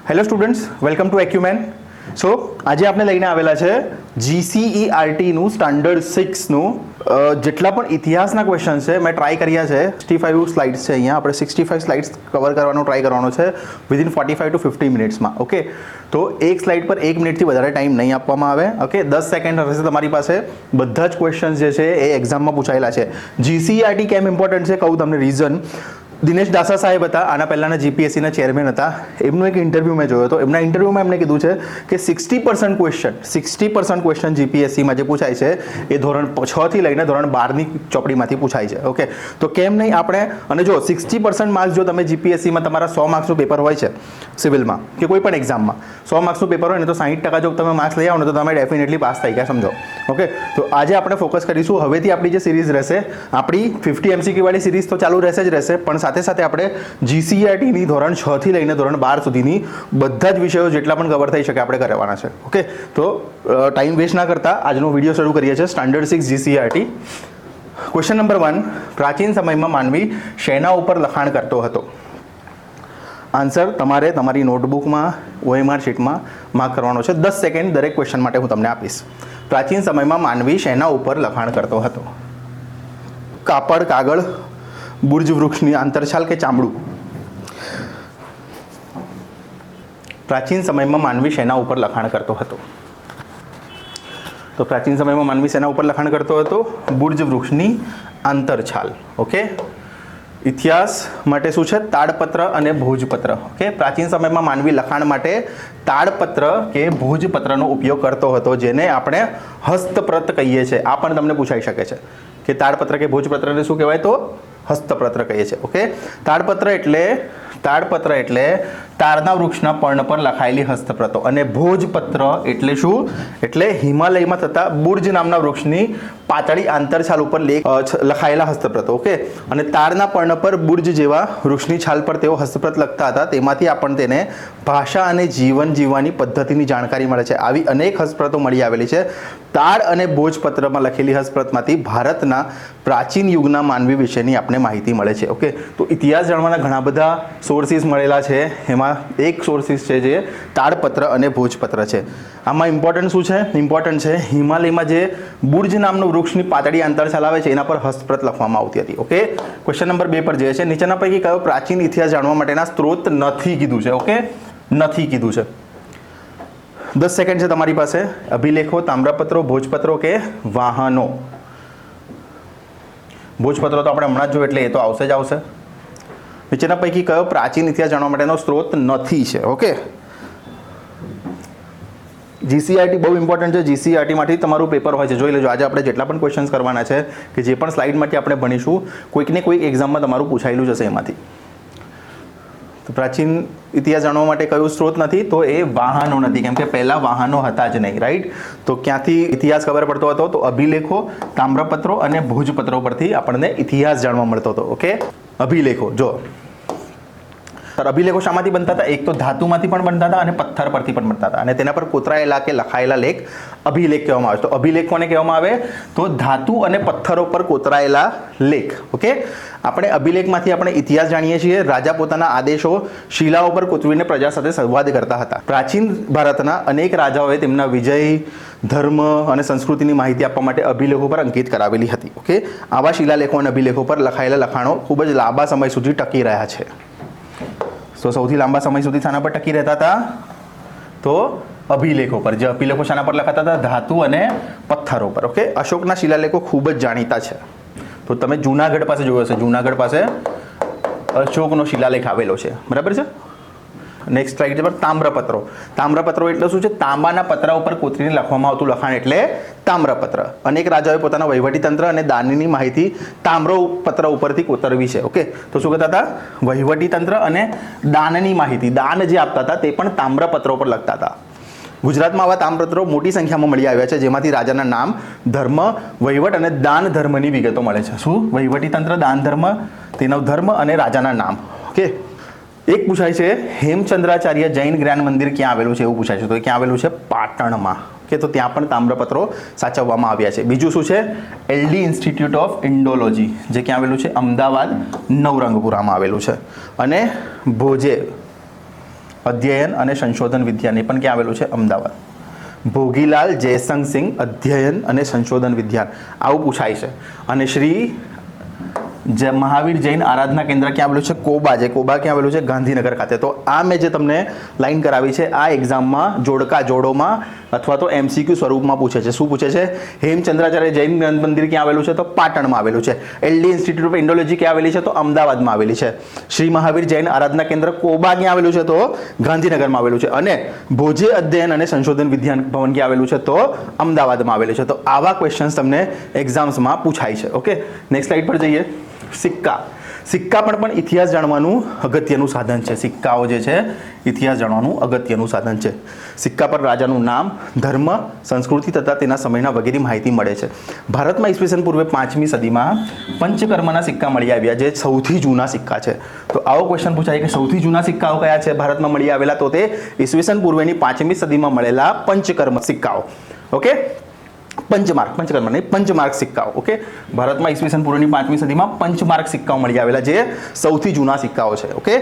Hello students, welcome to acumen. So આજે આપણે લઈને આવેલા છે GCERTનું સ્ટાન્ડર્ડ 6નું જેટલા પણ ઇતિહાસના ક્વેશ્ચન છે મેં ટ્રાય કર્યા છે. 65 સ્લાઇડ્સ છે. અહીંયા આપણે 65 સ્લાઇડ્સ કવર કરવાનો ટ્રાય કરવાનો છે વિધિન 45 to 50 મિનિટ્સમાં. ઓકે, તો એક સ્લાઇડ પર 1 મિનિટથી વધારે ટાઈમ નહીં આપવામાં આવે. ઓકે, 10 સેકન્ડ રહેશે તમારી પાસે. બધા જ ક્વેશ્ચન્સ જે છે એ એક્ઝામમાં પૂછાયેલા છે. GCERT કેમ ઇમ્પોર્ટન્ટ છે કહું તમને રીઝન. દિનેશ દાસા સાહેબ હતા, આના પહેલાંના જીપીએસસીના ચેરમેન હતા. એમનો એક ઇન્ટરવ્યૂ મેં જોયો હતો. એમના ઇન્ટરવ્યૂમાં એમણે કીધું છે કે 60% ક્વેશ્ચન જીપીએસસીમાં જે પૂછાય છે એ ધોરણ 6 થી લઈને ધોરણ 12ની ચોપડીમાંથી પૂછાય છે. ઓકે, તો કેમ નહીં આપણે, અને જો 60% માર્ક્સ જો તમે જીપીએસસીમાં તમારા 100 માર્ક્સનું પેપર હોય છે સિવિલમાં કે કોઈ પણ એક્ઝામમાં 100 માર્ક્સનું પેપર હોય ને તો 60% જો તમે માર્ક્સ લઈ આવો ને તો તમે ડેફિનેટલી પાસ થઈ ગયા, સમજો. ઓકે, તો આજે આપણે ફોકસ કરીશું. હવેથી આપણી જે સિરીઝ રહેશે, આપણી 50 MCQ વાળી સિરીઝ તો ચાલુ રહેશે જ રહેશે, પણ સાથે સાથે આપણે GCERTની ધોરણ 6 થી લઈને ધોરણ 12 સુધીની બધા જ વિષયો જેટલા પણ કવર થઈ શકે આપણે કરવાના છે. ઓકે, તો ટાઈમ વેસ્ટ ના કરતા આજનો વિડીયો શરૂ કરીએ છીએ. Standard 6 GCERT. ક્વેશ્ચન નંબર 1, પ્રાચીન સમયમાં માનવી શેના ઉપર લખાણ કરતો હતો? આન્સર તમારે તમારી નોટબુકમાં OMR શીટમાં માર્ક કરવાનો છે. 10 સેકન્ડ દરેક ક્વેશ્ચન માટે હું તમને આપીશ. પ્રાચીન સમયમાં માનવી શેના ઉપર લખાણ કરતો હતો? કાપડ, કાગળ, બુર્જ વૃક્ષની આંતરછાલ કે ચામડું? પ્રાચીન સમયમાં માનવી શેના ઉપર લખાણ કરતો હતો? તો પ્રાચીન સમયમાં માનવી શેના ઉપર લખાણ કરતો હતો? બુર્જ વૃક્ષની આંતરછાલ. ઓકે, ઇતિહાસ માટે શું છે? તાડપત્ર અને ભોજપત્ર. ઓકે, પ્રાચીન સમયમાં માનવી લખાણ માટે તાડપત્ર કે ભોજપત્રનો ઉપયોગ કરતો હતો, જેને આપણે હસ્તપ્રત કહીએ છીએ. આ પણ તમને પૂછાઈ શકે છે કે તાડપત્ર કે ભોજપત્રને શું કહેવાય? તો હસ્તપ્રત કહીએ છીએ. ઓકે, તાડપત્ર એટલે તારના વૃક્ષના પર્ણ પર લખાયેલી હસ્તપ્રતો, અને ભોજપત્ર એટલે શું? એટલે હિમાલયમાં થતા બુર્જ નામના વૃક્ષની પાતળી આંતરછાલ ઉપર લખાયેલા હસ્તપ્રતો. ઓકે, અને તારના પર્ણ પર બુર્જ જેવા વૃક્ષની છાલ પર તેઓ હસ્તપ્રત લખતા હતા. તેમાંથી આપણને તેને ભાષા અને જીવન જીવવાની પદ્ધતિની જાણકારી મળે છે. આવી અનેક હસ્તપ્રતો મળી આવેલી છે. તાડ અને ભોજપત્રમાં લખેલી હસ્તપ્રતમાંથી ભારતના પ્રાચીન યુગના માનવી વિશેની આપણે માહિતી મળે છે. ઓકે, તો ઇતિહાસ જાણવાના ઘણા બધા સોર્સિસ મળેલા છે. એમાં એક સોર્સિસ છે જે તાડપત્ર અને ભોજપત્ર છે. આમાં ઇમ્પોર્ટન્ટ શું છે? ઇમ્પોર્ટન્ટ છે હિમાલયમાં જે બુર્જ નામનું વૃક્ષની પાતળી આંતરછાલ આવે છે એના પર હસ્તપ્રત લખવામાં આવતી હતી. ઓકે, ક્વેશ્ચન નંબર 2 પર જે છે, નીચેના પૈકી કયો પ્રાચીન ઇતિહાસ જાણવા માટેના સ્ત્રોત નથી કીધું છે? ઓકે, નથી કીધું છે. 10 સેકન્ડ છે તમારી પાસે. અભિલેખો, તામ્રપત્રો, ભોજપત્રો કે વાહનો? ભોજપત્રો તો આપણે હમણાં જ જોયું એટલે એ તો આવશે જ આવશે. નીચેના પૈકી કયો પ્રાચીન ઇતિહાસ જાણવા માટેનો સ્ત્રોત નથી છે? ઓકે, GCERT બહુ ઇમ્પોર્ટન્ટ છે. GCERT માંથી તમારું પેપર હોય છે, જોઈ લેજો. આજે આપણે જેટલા પણ ક્વેશ્ચન્સ કરવાના છે કે જે પણ સ્લાઇડમાંથી આપણે ભણીશું, કોઈક ને કોઈક એક્ઝામમાં તમારું પૂછાયેલું જ હશે એમાંથી. તો પ્રાચીન ઇતિહાસ જાણવા માટે કયું સ્ત્રોત નથી? તો એ વાહનો નથી, કેમ કે પહેલા વાહનો હતા જ નહીં. રાઈટ, તો ક્યાંથી ઇતિહાસ ખબર પડતો હતો? તો અભિલેખો, તામ્રપત્રો અને ભોજપત્રો પરથી આપણને ઇતિહાસ જાણવા મળતો હતો. ઓકે, અભિલેખો. જો અભિલેખો શામાંથી બનતા હતા? એક તો ધાતુમાંથી પણ બનતા હતા અને પથ્થર પરથી પણ બનતા હતા, અને તેના પર કોતરાયેલા કે લખાયેલા લેખ અભિલેખ કહેવામાં આવે. તો અભિલેખ કોને કહેવામાં આવે? તો ધાતુ અને પથ્થરો પર કોતરાયેલા લેખ. ઓકે, આપણે અભિલેખમાંથી આપણે ઇતિહાસ જાણીએ છીએ. રાજા પોતાના આદેશો શિલાઓ પર કોતરીને પ્રજા સાથે સંવાદ કરતા હતા. પ્રાચીન ભારતના અનેક રાજાઓએ તેમના વિજય, ધર્મ અને સંસ્કૃતિની માહિતી આપવા માટે અભિલેખો પર અંકિત કરાવેલી હતી. ઓકે, આવા શિલાલેખો અને અભિલેખો પર લખાયેલા લખાણો ખૂબ જ લાંબા સમય સુધી ટકી રહ્યા છે. તો સૌથી લાંબા સમય સુધી શાના પર ટકી રહેતા હતા? તો અભિલેખો પર. જે અભિલેખો શાના પર લખાતા હતા? ધાતુ અને પથ્થરો પર. ઓકે, અશોકના શિલાલેખો ખૂબ જ જાણીતા છે. તો તમે જુનાગઢ પાસે જોયો હશે, જુનાગઢ પાસે અશોકનો શિલાલેખ આવેલો છે. બરાબર છે. નેક્સ્ટ સ્લાઇડ પર તામ્રપત્રો. તામ્રપત્રો એટલે શું છે? તાંબાના પતરા ઉપર કોતરીને લખવામાં આવતું લખાણ એટલે તામ્રપત્ર. અનેક રાજાઓએ પોતાના વહીવટીતંત્ર અને દાનની માહિતી તામ્રપત્ર ઉપરથી કોતરવી છે. ઓકે, તો શું કહેતા હતા? વહીવટીતંત્ર અને દાનની માહિતી, દાન જે આપતા હતા તે પણ તામ્રપત્રો પર લખતા હતા. ગુજરાતમાં આવા તામ્રપત્રો મોટી સંખ્યામાં મળી આવ્યા છે, જેમાંથી રાજાના નામ, ધર્મ, વહીવટ અને દાન ધર્મની વિગતો મળે છે. શું? વહીવટીતંત્ર, દાન ધર્મ, તેનો ધર્મ અને રાજાના નામ. ઓકે, એક પૂછાય છે હેમચંદ્રાચાર્ય જૈન જ્ઞાન મંદિર ક્યાં આવેલું છે? એવું પૂછાય છે. તો એ ક્યાં આવેલું છે? પાટણમાં. ઓકે, તો ત્યાં પણ તામ્રપત્રો સાચવવામાં આવ્યા છે. બીજું શું છે? LD ઇન્સ્ટિટ્યૂટ ઓફ ઇન્ડોલોજી, જે ક્યાં આવેલું છે? અમદાવાદ નવરંગપુરામાં આવેલું છે. અને ભોજે અધ્યયન અને સંશોધન વિદ્યાન એ પણ ક્યાં આવેલું છે? અમદાવાદ. ભોગીલાલ જયસંગ અધ્યયન અને સંશોધન વિદ્યાન આવું પૂછાય છે. અને શ્રી મહાવીર જૈન આરાધના કેન્દ્ર ક્યાં આવેલું છે? કોબા. જે કોબા ક્યાં આવેલું છે? ગાંધીનગર ખાતે. તો આ મેં જે તમને લાઈન કરાવી છે આ એક્ઝામમાં જોડકા જોડોમાં અથવા તો એમસીક્યુ સ્વરૂપમાં પૂછે છે. શું પૂછે છે? હેમચંદ્રાચાર્ય જૈન ગ્રંથ મંદિર ક્યાં આવેલું છે? તો પાટણમાં આવેલું છે. એલડી ઇન્સ્ટિટ્યૂટ ઓફ ઇન્ડોલોજી ક્યાં આવેલી છે? તો અમદાવાદમાં આવેલી છે. શ્રી મહાવીર જૈન આરાધના કેન્દ્ર કોબા ક્યાં આવેલું છે? તો ગાંધીનગરમાં આવેલું છે. અને ભોજે અધ્યયન અને સંશોધન વિદ્યાન ભવન ક્યાં આવેલું છે? તો અમદાવાદમાં આવેલું છે. તો આવા ક્વેશ્ચન્સ તમને એક્ઝામ્સમાં પૂછાય છે. ઓકે, નેક્સ્ટ સ્લાઇડ પર જઈએ. સિક્કા. સિક્કા પણ ઇતિહાસ જાણવાનું અગત્યનું સાધન છે. સિક્કાઓ જે છે ઇતિહાસ જાણવાનું અગત્યનું સાધન છે. સિક્કા પર રાજાનું નામ, ધર્મ, સંસ્કૃતિ તથા તેના સમયના વગેરે માહિતી મળે છે. ભારતમાં ઈસવીસન પૂર્વે 5મી સદીમાં પંચકર્મના સિક્કા મળી આવ્યા જે સૌથી જૂના સિક્કા છે. તો આવો ક્વેશ્ચન પૂછાય કે સૌથી જૂના સિક્કાઓ કયા છે ભારતમાં મળી આવેલા? તો તે ઈસવીસન પૂર્વેની 5મી સદીમાં મળેલા પંચકર્મ સિક્કાઓ. ઓકે, પંચમાર્ક નહીં, પંચમાર્ક સિક્કાઓ. ઓકે, ભારતમાં ઈસવીસન પૂર્વની 5મી સદીમાં પંચમાર્ક સિક્કાઓ મળી આવેલા જે સૌથી જૂના સિક્કાઓ છે. ઓકે,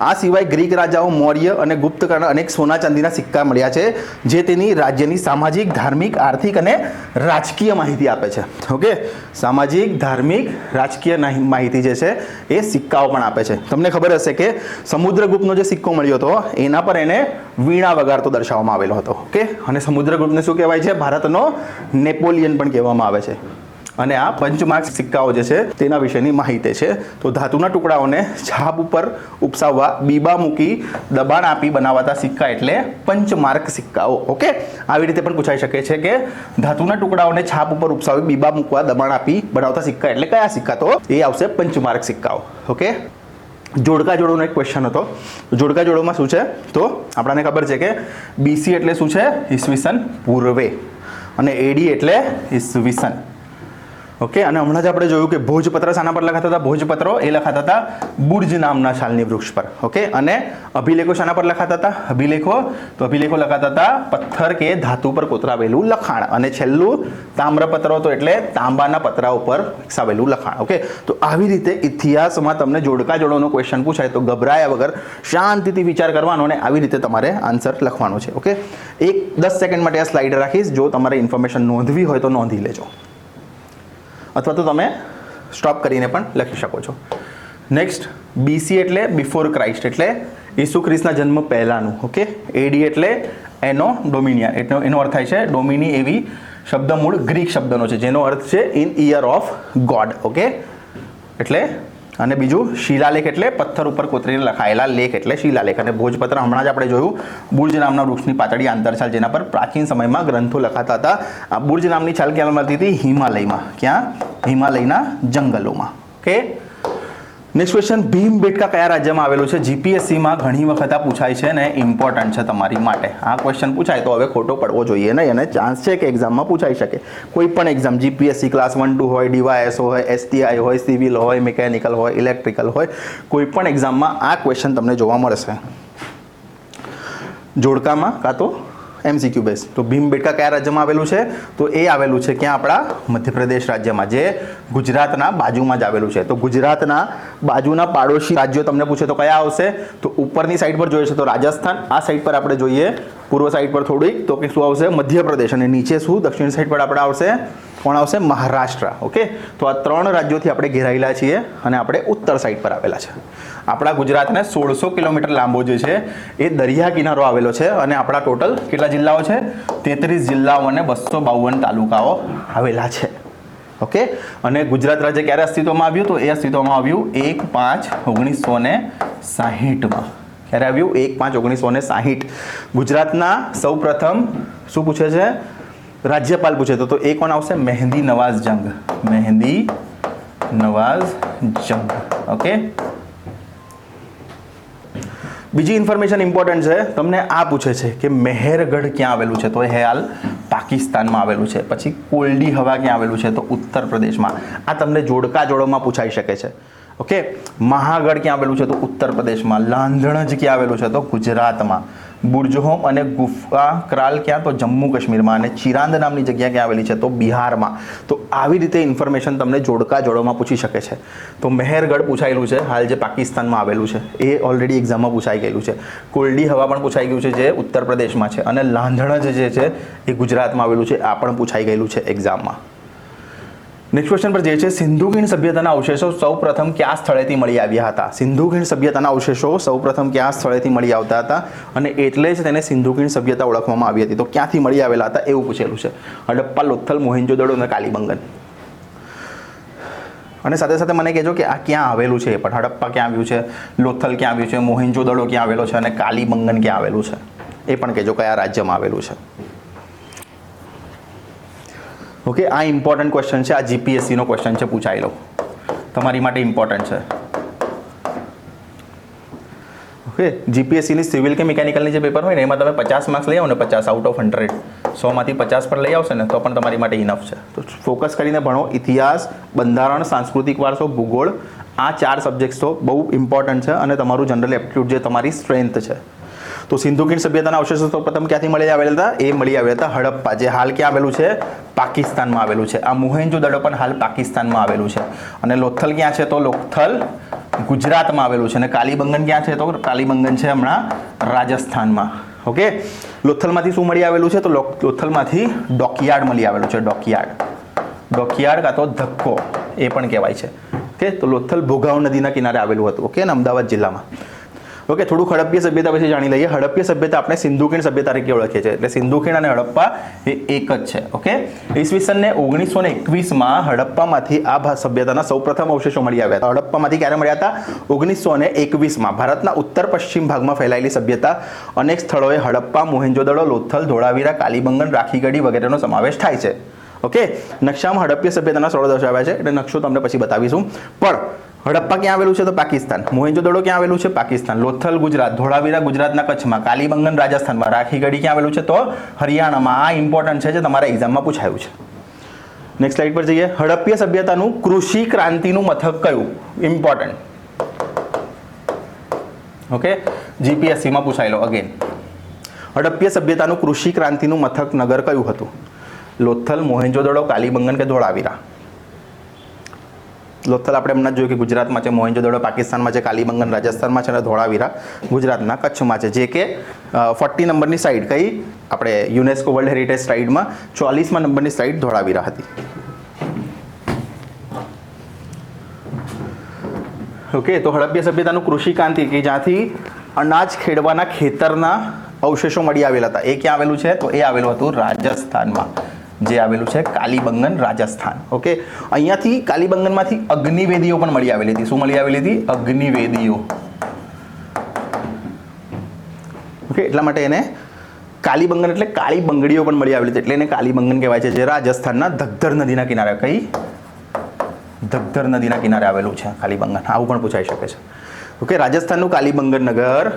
આ સિવાય ગ્રીક રાજાઓ, મૌર્ય અને ગુપ્તકાળના અનેક સોના ચાંદીના સિક્કા મળ્યા છે જે તેની રાજ્યની સામાજિક, ધાર્મિક, આર્થિક અને રાજકીય માહિતી આપે છે. ઓકે, સામાજિક, ધાર્મિક, રાજકીય માહિતી જે છે એ સિક્કાઓ પણ આપે છે. તમને ખબર હશે કે સમુદ્રગુપ્તનો જે સિક્કો મળ્યો હતો એના પર એને વીણા વગાડતો દર્શાવવામાં આવેલો હતો. ઓકે, અને સમુદ્રગુપ્તને શું કહેવાય છે? ભારતનો નેપોલિયન પણ કહેવામાં આવે છે. અને આ પંચમાર્ક સિક્કાઓ જે છે તેના વિશેની માહિતી છે. તો ધાતુના ટુકડાઓને છાપ ઉપર ઉપસાવવા બીબા મૂકી દબાણ આપી બનાવાતા સિક્કા એટલે પંચમાર્ક સિક્કાઓ. ઓકે, આવી રીતે પણ પૂછાઈ શકે છે કે ધાતુના ટુકડાઓને છાપ ઉપર ઉપસાવી બીબા મૂકવા દબાણ આપી બનાવતા સિક્કા એટલે કયા સિક્કા? તો એ આવશે પંચમાર્ક સિક્કાઓ. ઓકે, જોડકા જોડોનો એક ક્વેશ્ચન હતો. જોડકા જોડોમાં શું છે? તો આપણને ખબર છે કે બીસી એટલે શું છે? ઈસવીસન પૂર્વે. અને એડી એટલે ઈસવીસન. ઓકે, અને હમણાં જ આપણે જોયું કે ભોજપત્ર શાના પર લખાતા હતા? ભોજપત્રો એ લખાતા હતા બુર્જ નામના છાલની વૃક્ષ પર. ઓકે, અને અભિલેખો શાના પર લખાતા હતા? અભિલેખો લખાતા હતા પથ્થર કે ધાતુ પર કોતરાવેલું લખાણ. અને છેલ્લું તામ્રપત્રો તો એટલે તાંબાના પતરા ઉપર વિકસાવેલું લખાણ. ઓકે, તો આવી રીતે ઇતિહાસમાં તમને જોડકા જોડોનો ક્વેશ્ચન પૂછાય તો ગભરાયા વગર શાંતિથી વિચાર કરવાનો અને આવી રીતે તમારે આન્સર લખવાનો છે. ઓકે, 10 સેકન્ડ માટે આ સ્લાઇડ રાખીશ. જો તમારે ઇન્ફોર્મેશન નોંધવી હોય તો નોંધી લેજો, અથવા તો તમે સ્ટોપ કરીને પણ લખી શકો છો. નેક્સ્ટ, બીસી એટલે બિફોર ક્રાઇસ્ટ એટલે ઈસુ ખ્રિસ્તના જન્મ પહેલાંનું. ઓકે, એડી એટલે એનો ડોમિનિયન એટલે એનો અર્થ થાય છે ડોમિની એવી શબ્દમૂળ ગ્રીક શબ્દનો છે જેનો અર્થ છે in year of God. Okay, એટલે અને બીજું શિલાલેખ એટલે પથ્થર ઉપર કોતરીને લખાયેલા લેખ એટલે શિલાલેખ. અને ભોજપત્ર હમણાં જ આપણે જોયું બુર્જ નામના વૃક્ષની પાતળી આંતરછાલ જેના પર પ્રાચીન સમયમાં ગ્રંથો લખાતા હતા. આ બુર્જ નામની છાલ ક્યાં મળતી હતી? હિમાલયમાં. ક્યાં? હિમાલયના જંગલોમાં. ઓકે, નેક્સ્ટ ક્વેશ્ચન, ભીમબેટકા કયા રાજ્યમાં આવેલું છે? જીપીએસસીમાં ઘણી વખત આ પૂછાય છે ને ઇમ્પોર્ટન્ટ છે તમારી માટે. આ ક્વેશ્ચન પૂછાય તો હવે ખોટો પડવો જોઈએ નહીં, અને ચાન્સ છે કે એક્ઝામમાં પૂછાઈ શકે. કોઈ પણ એક્ઝામ, જીપીએસસી ક્લાસ 1-2 હોય, ડીવાયએસ હોય, એસટીઆઈ હોય, સિવિલ હોય, મિકેનિકલ હોય, ઇલેક્ટ્રિકલ હોય, કોઈ પણ એક્ઝામમાં આ ક્વેશ્ચન તમને જોવા મળશે જોડકામાં કાં તો એમસીક્યુ બેઝ. તો ભીમબેટકા કયા રાજ્યમાં આવેલું છે? તો એ આવેલું છે ક્યાં? આપણા મધ્યપ્રદેશ રાજ્યમાં, જે ગુજરાતના બાજુમાં જ આવેલું છે. તો ગુજરાતના બાજુના પાડોશી રાજ્યો તમને પૂછે તો કયા આવશે? તો ઉપરની સાઈડ પર જોઈએ છે તો રાજસ્થાન, આ સાઈડ પર આપણે જોઈએ પૂર્વ સાઈડ પર થોડીક તો કે શું આવશે? મધ્યપ્રદેશ. અને નીચે શું? દક્ષિણ સાઈડ પર આપણે આવશે કોણ આવશે? મહારાષ્ટ્ર. ઓકે, તો આ 3 રાજ્યોથી આપણે ઘેરાયેલા છીએ અને આપણે ઉત્તર સાઈડ પર આવેલા છે. આપણા ગુજરાતને 1600 કિલોમીટર લાંબો જે છે એ દરિયા કિનારો આવેલો છે. અને આપણા ટોટલ કેટલા જિલ્લાઓ છે? 33 જિલ્લાઓ અને 252 તાલુકાઓ આવેલા છે. ઓકે, અને ગુજરાત રાજ્ય ક્યારે અસ્તિત્વમાં આવ્યું? તો એ અસ્તિત્વમાં આવ્યું 1/5/1960માં. ક્યારે આવ્યું? 1/5/1960. ગુજરાતના સૌ પ્રથમ શું પૂછે છે? રાજ્યપાલ પૂછે તો એ કોણ આવશે? મહેંદી નવાઝ જંગ. મહેંદી નવાઝ જંગ. ઓકે, બીજી ઇન્ફોર્મેશન ઇમ્પોર્ટન્ટ છે. તમને આ પૂછે છે કે મહેરગઢ ક્યાં આવેલું છે? તો એ હાલ પાકિસ્તાનમાં આવેલું છે. પછી કોલ્ડી હવા ક્યાં આવેલું છે? તો ઉત્તર પ્રદેશમાં. આ તમને જોડકા જોડોમાં પૂછાઈ શકે છે. ઓકે, મહાગઢ ક્યાં આવેલું છે? તો ઉત્તર પ્રદેશમાં. લાંધણજ ક્યાં આવેલું છે? તો ગુજરાતમાં. બુર્જહોમ અને ગુફા ક્રાલ ક્યાં? તો જમ્મુ કાશ્મીરમાં. અને ચિરાંદ નામની જગ્યા ક્યાં આવેલી છે? તો બિહારમાં. તો આવી રીતે ઇન્ફોર્મેશન તમને જોડકા જોડોમાં પૂછી શકે છે. તો મહેરગઢ પૂછાયેલું છે, હાલ જે પાકિસ્તાનમાં આવેલું છે, એ ઓલરેડી એક્ઝામમાં પૂછાઈ ગયેલું છે. કોલ્ડી હવા પણ પૂછાઈ ગયું છે, જે ઉત્તર પ્રદેશમાં છે. અને લાંધણજ જે છે એ ગુજરાતમાં આવેલું છે, આ પણ પૂછાઈ ગયેલું છે એક્ઝામમાં. નેક્સ્ટ ક્વેશ્ચન પર જે છે, સિંધુ ખીણ સભ્યતાના અવશેષો સૌપ્રથમ કયા સ્થળેથી મળી આવ્યા હતા? સિંધુ ખીણ સભ્યતાના અવશેષો સૌપ્રથમ કયા સ્થળેથી મળી આવતા હતા? અને એટલે જ તેને સિંધુ ખીણ સભ્યતા ઓળખવામાં આવી હતી. તો ક્યાંથી મળી આવેલા હતા એવું પૂછેલું છે. હડપ્પા, લોથલ, મોહેંજો-દડો અને કાલીબંગન. અને સાથે સાથે મને કહેજો કે આ ક્યાં આવેલું છે. પણ હડપ્પા ક્યાં આવ્યું છે, લોથલ ક્યાં આવ્યું છે, મોહેંજો-દડો ક્યાં આવેલો છે અને કાલીબંગન ક્યાં આવેલું છે, એ પણ કહેજો કયા રાજ્યમાં આવેલું છે. ઓકે, આ ઇમ્પોર્ટન્ટ ક્વેશ્ચન છે. આ જીપીએસસીનો ક્વેશ્ચન છે, પૂછાયેલો, તમારી માટે ઇમ્પોર્ટન્ટ છે. ઓકે, જીપીએસસીની સિવિલ કે મિકેનિકલની જે પેપર હોય ને એમાં તમે 50 માર્ક્સ લઈ આવો ને, 50 આઉટ ઓફ 100, 100માંથી 50 પર લઈ આવશે ને તો પણ તમારી માટે ઇનફ છે. તો ફોકસ કરીને ભણો. ઇતિહાસ, બંધારણ, સાંસ્કૃતિક વારસો, ભૂગોળ, આ 4 સબ્જેક્ટ્સ તો બહુ ઇમ્પોર્ટન્ટ છે અને તમારું જનરલ એપ્ટિટ્યૂડ જે તમારી સ્ટ્રેન્થ છે. તો સિંધુ ખીણ સભ્યતાના અવશેષો સૌપ્રથમ ક્યાંથી મળી આવેલા હતા? એ મળી આવ્યા હતા હડપ્પા, જે હાલ ક્યાં આવેલું છે? પાકિસ્તાનમાં આવેલું છે. આ મોહેંજો-દડો પણ હાલ પાકિસ્તાનમાં આવેલું છે. અને લોથલ ક્યાં છે? તો લોથલ ગુજરાતમાં આવેલું છે. અને કાલીબંગન ક્યાં છે? તો કાલીબંગન છે હમણાં રાજસ્થાનમાં. ઓકે, લોથલમાંથી શું મળી આવેલું છે? તો લોથલમાંથી ડોકયાર્ડ મળી આવેલું છે. ડોકયાર્ડ કાં તો ધક્કો એ પણ કહેવાય છે. ઓકે, તો લોથલ ભોગાવ નદીના કિનારે આવેલું હતું. ઓકે, અને અમદાવાદ જિલ્લામાં. ઓકે, થોડું હડપ્પીય સભ્યતા વિશે જાણી લઈએ. હડપ્પીય સભ્યતા આપણે સિંધુ ખીણ સભ્યતા તરીકે ઓળખીએ છીએ. એટલે સિંધુ ખીણ અને હડપ્પા એ એક જ છે. ઓકે, ઈસવીસનને 1921માં હડપ્પામાંથી આ સભ્યતાના સૌપ્રથમ અવશેષો મળી આવ્યા હતા. હડપ્પામાંથી ક્યારે મળ્યા હતા? 1921માં. ભારતના ઉત્તર પશ્ચિમ ભાગમાં ફેલાયેલી સભ્યતા. અનેક સ્થળોએ હડપ્પા, મોહેંજો-દડો, લોથલ, ધોળાવીરા, કાલીબંગન, રાખીગઢી વગેરેનો સમાવેશ થાય છે. ઓકે, નકશામાં હડપ્પીય સભ્યતાના સ્થળો દર્શાવ્યા છે, એટલે નકશો તમને પછી બતાવીશું. પણ હડપ્પા ક્યાં આવેલું છે? તો પાકિસ્તાન. મોહેંજો-દડો ક્યાં આવેલું છે? પાકિસ્તાન. લોથલ ગુજરાત, ધોળાવીરા ગુજરાતના કચ્છમાં, કાલીબંગન રાજસ્થાનમાં, રાખીગઢી ક્યાં આવેલું છે? તો હરિયાણામાં. આ ઇમ્પોર્ટન્ટ છે, જે તમારા એક્ઝામમાં પૂછાયું છે. નેક્સ્ટ સ્લાઇડ પર જઈએ. હડપ્પીય સભ્યતાનું કૃષિ ક્રાંતિનું મથક કયું? ઇમ્પોર્ટન્ટ. ઓકે, જીપીએસસીમાં પૂછાયેલો અગેન. હડપ્પીય સભ્યતાનું કૃષિ ક્રાંતિનું મથક નગર કયું હતું? લોથલ, મોહેંજો-દડો, કાલીબંગન કે ધોળાવીરા? લોથલ આપણે હમણાં જોયું કે ગુજરાતમાં છે, મોહેંજો-દડો પાકિસ્તાનમાં છે, કાલીબંગન રાજસ્થાનમાં છે અને ધોળાવીરા ગુજરાતના કચ્છમાં છે. જે કે 40 નંબરની સાઇડ કઈ આપણે યુનેસ્કો વર્લ્ડ હેરિટેજ સાઇટમાં 44મા નંબરની સાઇડ ધોળાવીરા હતી. ઓકે, તો હડપ્પીય સભ્યતાનું કૃષિ ક્રાંતિ કે જ્યાંથી અનાજ ખેડવાના ખેતરના અવશેષો મળી આવેલા હતા, એ ક્યાં આવેલું છે? તો એ આવેલું હતું રાજસ્થાનમાં, જે આવેલું છે કાલીબંગન રાજસ્થાન. ઓકે, અહીંયાથી કાલીબંગનમાંથી અગ્નિવેદીઓ પણ મળી આવેલી હતી. શું મળી આવેલી હતી? અગ્નિવેદીઓ. ઓકે, એટલા માટે એને કાલીબંગન એટલે કાળી બંગડીઓ પણ મળી આવેલી હતી, એટલે એને કાલીબંગન કહેવાય છે, જે રાજસ્થાનના ધગધર નદીના કિનારે, કઈ ધગધર નદીના કિનારે આવેલું છે કાલીબંગન. આવું પણ પૂછાઈ શકે છે. ઓકે, રાજસ્થાનનું કાલીબંગન નગર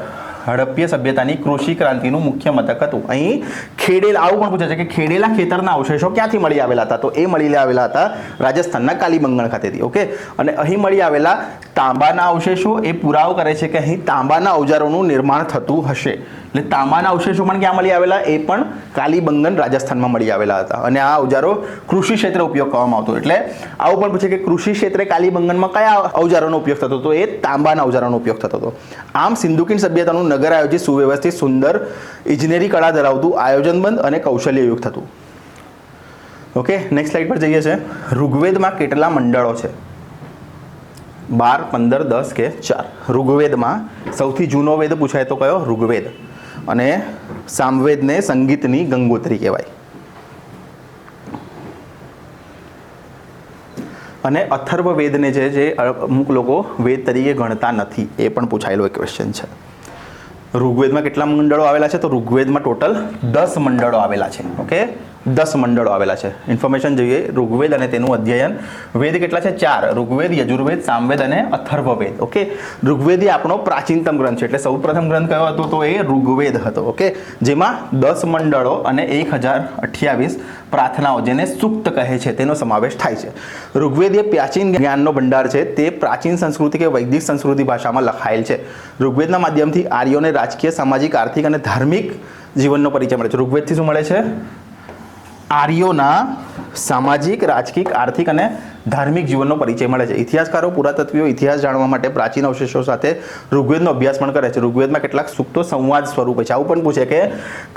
હડપ્પીય સભ્યતાની કૃષિ ક્રાંતિનું મુખ્ય મથક હતું. અહીં ખેડેલા, આવું પણ પૂછે છે કે ખેડેલા ખેતરના અવશેષો ક્યાંથી મળી આવેલા હતા? તો એ મળી આવેલા હતા રાજસ્થાનના કાલીબંગન ખાતેથી. ઓકે, અને અહીં મળી આવેલા તાંબાના અવશેષો એ પુરાવો કરે છે કે અહીં તાંબાના અવજારોનું નિર્માણ થતું હશે. એટલે તાંબાના અવશેષો પણ ક્યાં મળી આવેલા? એ પણ કાલીબંગન રાજસ્થાનમાં મળી આવેલા હતા. અને આ અવજારો કૃષિ ક્ષેત્રે ઉપયોગ કરવામાં આવતો. એટલે આવું પણ પૂછે કે કૃષિ ક્ષેત્રે કાલીબંગનમાં કયા અવજારોનો ઉપયોગ થતો? તો એ તાંબાના અવજારોનો ઉપયોગ થતો હતો. આમ સિંધુ ખીણ સભ્યતાનું નગર આયોજિત, સુવ્યવસ્થિત, સુંદર, ઇજનેરી કળા ધરાવતું, આયોજનબંધ અને કૌશલ્યયુક્ત હતું. ઓકે, નેક્સ્ટ સ્લાઇડ પર જઈએ છે. ઋગ્વેદમાં કેટલા મંડળો છે? 12, 15, 10 કે 4? ઋગ્વેદમાં સૌથી જૂનો વેદ પૂછાય તો કયો? ઋગ્વેદ. અને સામવેદને સંગીતની ગંગોત્રી કહેવાય. અને અથર્વવેદને જે અમુક લોકો વેદ તરીકે ગણતા નથી, એ પણ પૂછાયેલો એક ક્વેશ્ચન છે. ઋગ્વેદમાં કેટલા મંડળો આવેલા છે? તો ઋગ્વેદમાં ટોટલ 10 મંડળો આવેલા છે. ઓકે, 10 મંડળો આવેલા છે. ઇન્ફોર્મેશન જોઈએ. ઋગ્વેદ અને તેનું અધ્યયન. વેદ કેટલા છે? 4. ઋગ્વેદ, યજુર્વેદ, સામવેદ અને અથર્વવેદ. ઓકે, ઋગ્વેદ એ આપણો પ્રાચીનતમ ગ્રંથ છે. એટલે સૌપ્રથમ ગ્રંથ કયો હતો? તો એ ઋગ્વેદ હતો. ઓકે, જેમાં 10 મંડળો અને 1028 પ્રાર્થનાઓ, જેને સૂક્ત કહે છે, તેનો સમાવેશ થાય છે. ઋગ્વેદ એ પ્રાચીન જ્ઞાનનો ભંડાર છે. તે પ્રાચીન સંસ્કૃતિ કે વૈદિક સંસ્કૃતિ ભાષામાં લખાયેલ છે. ઋગ્વેદના માધ્યમથી આર્યોને રાજકીય, સામાજિક, આર્થિક અને ધાર્મિક જીવનનો પરિચય મળે છે. ઋગ્વેદથી શું મળે છે? આર્યોના સામાજિક, રાજકીય, આર્થિક અને ધાર્મિક જીવનનો પરિચય મળે છે. ઇતિહાસકારો, પુરાતત્વીઓ ઇતિહાસ જાણવા માટે પ્રાચીન અવશેષો સાથે ઋગ્વેદનો અભ્યાસ પણ કરે છે. ઋગ્વેદમાં કેટલાક સૂક્તો સંવાદ સ્વરૂપે છે. આવું પણ પૂછે કે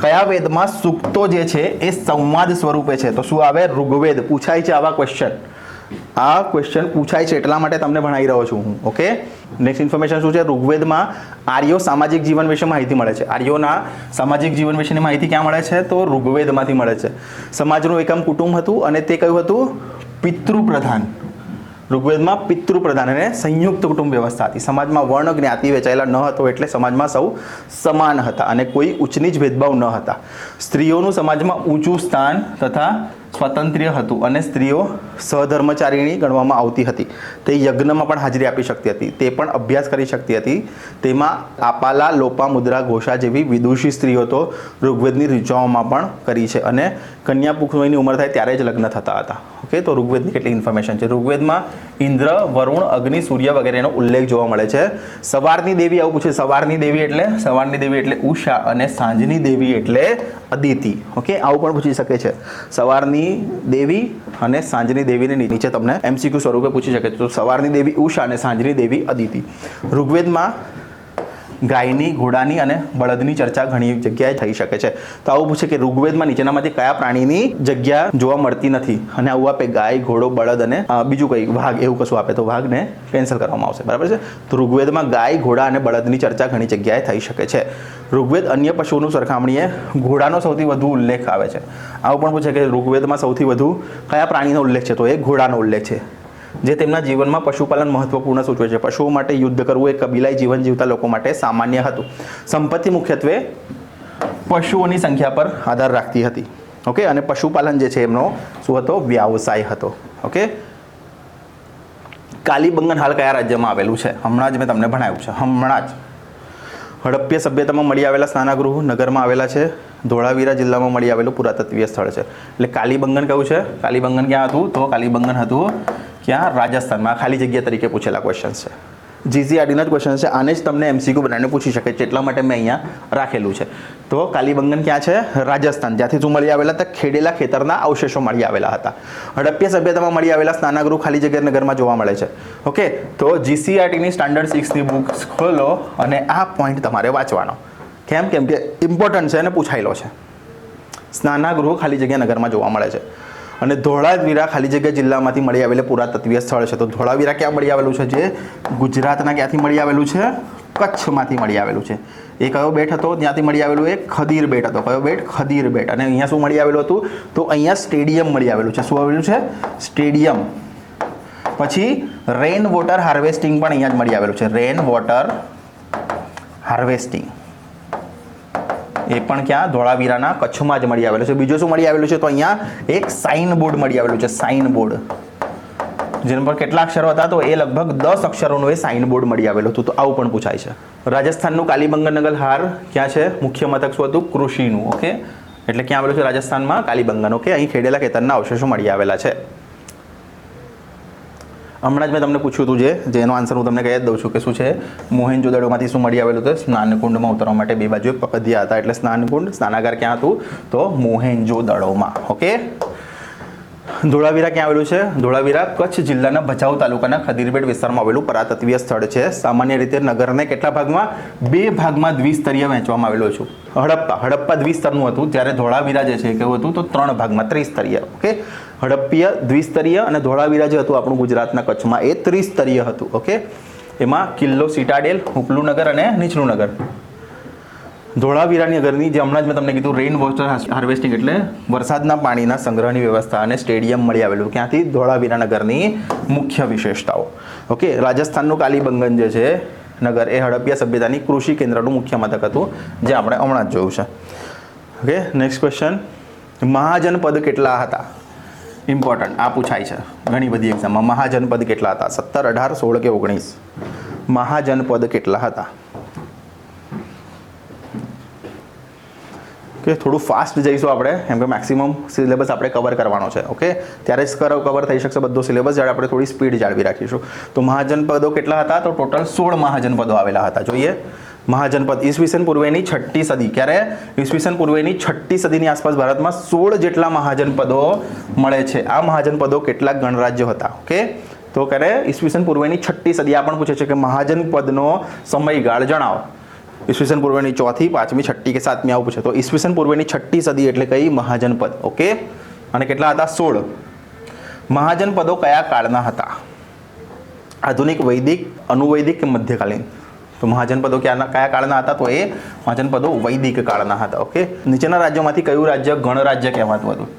કયા વેદમાં સૂક્તો જે છે એ સંવાદ સ્વરૂપે છે? તો શું આવે? ઋગ્વેદ. પૂછાય છે આવા ક્વેશ્ચન. આ ક્વેશ્ચન પૂછાય છે એટલા માટે તમને ભણાવી રહ્યો છું હું. ઓકે, નેક્સ્ટ ઇન્ફોર્મેશન શું છે? ઋગ્વેદમાં આર્યો સામાજિક જીવન વિશે માહિતી મળે છે. આર્યોના સામાજિક જીવન વિશેની માહિતી ક્યાં મળે છે? તો ઋગ્વેદમાંથી મળે છે. સમાજનું એકમ કુટુંબ હતું અને તે કયું હતું? પિતૃપ્રધાન. ઋગ્વેદમાં પિતૃપ્રધાન અને સંયુક્ત કુટુંબ વ્યવસ્થા હતી. સમાજમાં વર્ણ, જ્ઞાતિ વહેંચાયેલા ન હતો, એટલે સમાજમાં સૌ સમાન હતા અને કોઈ ઉચ્ચ નીચ ભેદભાવ ન હતા. સ્ત્રીઓનું સમાજમાં ઊંચું સ્થાન તથા સ્વાતંત્ર્ય હતું અને સ્ત્રીઓ સહધર્મચારીણી ગણવામાં આવતી હતી. તે યજ્ઞમાં પણ હાજરી આપી શકતી હતી. તે પણ અભ્યાસ કરી શકતી હતી. તેમાં આપાલા, લોપામુદ્રા, ઘોષા જેવી વિદુષી સ્ત્રીઓ તો ઋગ્વેદની ઋચાઓમાં પણ કરી છે અને કન્યા પુખ્તવયની ઉંમર થાય ત્યારે જ લગ્ન થતા હતા. ઓકે, તો ઋગ્વેદની કેટલી ઇન્ફોર્મેશન છે? ઋગ્વેદમાં ઇન્દ્ર, વરુણ, અગ્નિ, સૂર્ય વગેરેનો ઉલ્લેખ જોવા મળે છે. સવારની દેવી, આવું પૂછે. સવારની દેવી એટલે ઉષા અને સાંજની દેવી એટલે અદિતિ. ઓકે, આવું પણ પૂછી શકે છે. સવારની દેવી અને સાંજની દેવીને નીચે તમને MCQ સ્વરૂપે પૂછી શકે છે. તો સવારની દેવી ઉષા અને સાંજની દેવી અદિતિ. ઋગ્વેદમાં ગાયની, ઘોડાની અને બળદની ચર્ચા ઘણી જગ્યાએ થઈ શકે છે. તો આવું પૂછે કે ઋગ્વેદમાં નીચેનામાંથી કયા પ્રાણીની જગ્યા જોવા મળતી નથી? અને આવું આપે ગાય, ઘોડો, બળદ અને બીજું કંઈ વાઘ, એવું કશું આપે તો વાઘને કેન્સલ કરવામાં આવશે. બરાબર છે? તો ઋગ્વેદમાં ગાય, ઘોડા અને બળદની ચર્ચા ઘણી જગ્યાએ થઈ શકે છે. ઋગ્વેદ અન્ય પશુઓનું સરખામણીએ ઘોડાનો સૌથી વધુ ઉલ્લેખ આવે છે. આવું પણ પૂછે કે ઋગ્વેદમાં સૌથી વધુ કયા પ્રાણીનો ઉલ્લેખ છે? તો એ ઘોડાનો ઉલ્લેખ છે, જે તેમના જીવનમાં પશુપાલન મહત્વપૂર્ણ સૂચવે છે. પશુઓ માટે યુદ્ધ કરવું એ કબીલાઈ જીવન જીવતા લોકો માટે સામાન્ય હતું. સંપત્તિ મુખ્યત્વે પશુઓની સંખ્યા પર આધાર રાખતી હતી. ઓકે, અને પશુપાલન જે છે એમનો શું હતો? વ્યવસાય હતો. ઓકે, કાલીબંગન હાલ કયા રાજ્યમાં આવેલું છે? હમણાં જ મેં તમને ભણાવ્યું છે. હમણાં જ હડપ્પીય સભ્યતામાં મળી આવેલા સ્નાનાગૃહ નગરમાં આવેલા છે. ધોળાવીરા જિલ્લામાં મળી આવેલું પુરાતત્વીય સ્થળ છે. એટલે કાલીબંગન કયું છે? કાલીબંગન ક્યાં હતું? તો કાલીબંગન હતું ક્યાં? રાજસ્થાનમાં. ખાલી જગ્યા તરીકે પૂછેલા ક્વેશ્ચન છે. GCRTના જ ક્વેશ્ચન છે. આને જ તમને MCQ બનાવીને પૂછી શકે છે, એટલા માટે મેં અહીંયા રાખેલું છે. તો કાલીબંગન ક્યાં છે? રાજસ્થાન. જ્યાંથી શું મળી આવેલા હતા? ખેડેલા ખેતરના અવશેષો મળી આવેલા હતા. હડપ્પીય સભ્યતામાં મળી આવેલા સ્નાનાગૃહ ખાલી જગ્યા નગરમાં જોવા મળે છે. ઓકે, તો GCRTની સ્ટાન્ડર્ડ 6ની બુક ખોલો અને આ પોઈન્ટ તમારે વાંચવાનો. કેમ કે ઇમ્પોર્ટન્ટ છે અને પૂછાયેલો છે. સ્નાનાગૃહ ખાલી જગ્યા નગરમાં જોવા મળે છે. અને ધોળાવીરા ખાલી જગ્યા જિલ્લામાંથી મળી આવેલું પુરાતત્વીય સ્થળ છે. તો ધોળાવીરા ક્યાં મળી આવેલું છે? જે ગુજરાતના ક્યાંથી મળી આવેલું છે? કચ્છમાંથી મળી આવેલું છે. એ કયો બેટ હતો? ત્યાંથી મળી આવેલું એ ખદીર બેટ હતો. કયો બેટ? ખદીર બેટ. અને અહીંયા શું મળી આવેલું હતું? તો અહીંયા સ્ટેડિયમ મળી આવેલું છે. શું આવેલું છે? સ્ટેડિયમ. પછી રેન વોટર હાર્વેસ્ટિંગ પણ અહીંયા જ મળી આવેલું છે. રેન વોટર હાર્વેસ્ટિંગ એ પણ ક્યાં? ધોળાવીરાના કચ્છમાં જ મળી આવેલું છે. બીજું શું મળી આવેલું છે? તો અહીંયા એક સાઇન બોર્ડ મળી આવેલું છે. સાઇન બોર્ડ, જેના પર કેટલા અક્ષરો હતા? તો એ લગભગ 10 અક્ષરોનું એ સાઇન બોર્ડ મળી આવેલું હતું. તો આવું પણ પૂછાય છે. રાજસ્થાનનું કાલીબંગન નગર હાર ક્યાં છે? મુખ્ય મથક શું હતું? કૃષિનું. ઓકે, એટલે ક્યાં આવેલું છે? રાજસ્થાનમાં કાલીબંગન. ઓકે, અહીં ખેડેલા ખેતરના અવશેષો મળી આવેલા છે. હમણાં જ મેં તમને પૂછ્યું હતું જેનો આન્સર હું તમને કહી દઉં છું કે શું છે? મોહેન્જો-દડોમાંથી શું મળી આવેલું હતું? સ્નાનકુંડમાં ઉતરવા માટે બે બાજુએ પગથિયા હતા, એટલે સ્નાનકુંડ. સ્નાનાગાર ક્યાં હતું? તો મોહેન્જો-દડોમાં. ઓકે, ધોળાવીરા ક્યાં આવેલું છે? ધોળાવીરા કચ્છ જિલ્લાના ભચાઉ તાલુકાના ખદીરબેટ વિસ્તારમાં આવેલું પુરાતત્વીય સ્થળ છે. સામાન્ય રીતે નગરને કેટલા ભાગમાં? 2 ભાગમાં દ્વિસ્તરીય વહેંચવામાં આવેલું છે. હડપ્પા દ્વિસ્તરનું હતું, જ્યારે ધોળાવીરા જે છે કેવું હતું? તો 3 ભાગમાં ત્રિસ્તરીય. ઓકે, હડપ્પીય દ્વિસ્તરીય અને ધોળાવીરા જે હતું આપણું ગુજરાતના કચ્છમાં એ ત્રિસ્તરીય હતું. ઓકે, એમાં કિલ્લો, સિટાડેલ, ઉપલું નગર અને નીચલું નગર. ધોળાવીરાની નગરની જે હમણાં જ મેં તમને કીધું રેઇન વોટર હાર્વેસ્ટિંગ એટલે વરસાદના પાણીના સંગ્રહની વ્યવસ્થા અને સ્ટેડિયમ મળી આવેલું. ક્યાંથી? ધોળાવીરા નગરની મુખ્ય વિશેષતાઓ. ઓકે, રાજસ્થાનનું કાલીબંગન જે છે નગર એ હડપ્પીય સભ્યતાની કૃષિ કેન્દ્રનું મુખ્ય મથક હતું, જે આપણે હમણાં જ જોયું છે. Okay, next question. મહાજનપદ કેટલા હતા? ઇમ્પોર્ટન્ટ, આ પૂછાય છે ઘણી બધી એક્ઝામમાં. મહાજનપદ કેટલા હતા? 17, 18, 16 કે 19? મહાજનપદ કેટલા હતા? કે થોડું ફાસ્ટ જઈશું આપણે, કેમ કે મેક્સિમમ સિલેબસ આપણે કવર કરવાનો છે. ઓકે, ત્યારે જ કવર થઈ શકશે બધો સિલેબસ, જ્યારે આપણે થોડી સ્પીડ જાળવી રાખીશું. તો મહાજનપદો કેટલા હતા? તો ટોટલ 16 મહાજનપદો આવેલા હતા. જોઈએ, મહાજનપદ ઈસવીસન પૂર્વેની 6ઠી સદી, ક્યારે? ઈસવીસન પૂર્વેની 6ઠી સદીની આસપાસ ભારતમાં 16 જેટલા મહાજનપદો મળે છે. આ મહાજનપદો કેટલાક ગણરાજ્યો હતા? ઓકે, તો ક્યારે? ઈસવીસન પૂર્વેની 6ઠી સદી. આ પણ પૂછે છે કે મહાજનપદનો સમયગાળ જણાવો. ઈસવીસન પૂર્વેની 4થી 5મી 6ઠી કે 7મી આવું પૂછે તો ઈસવીસન પૂર્વેની 6ઠી સદી એટલે કઈ? મહાજનપદ. ઓકે, અને કેટલા હતા? 16. મહાજનપદો કયા કાળના હતા? આધુનિક, વૈદિક, અનુવૈદિક કે મધ્યકાલીન? તો મહાજનપદો કયા કાળના હતા? તો એ મહાજનપદો વૈદિક કાળના હતા. ઓકે, નીચેના રાજ્યોમાંથી કયું રાજ્ય ગણરાજ્ય કહેવાતું હતું?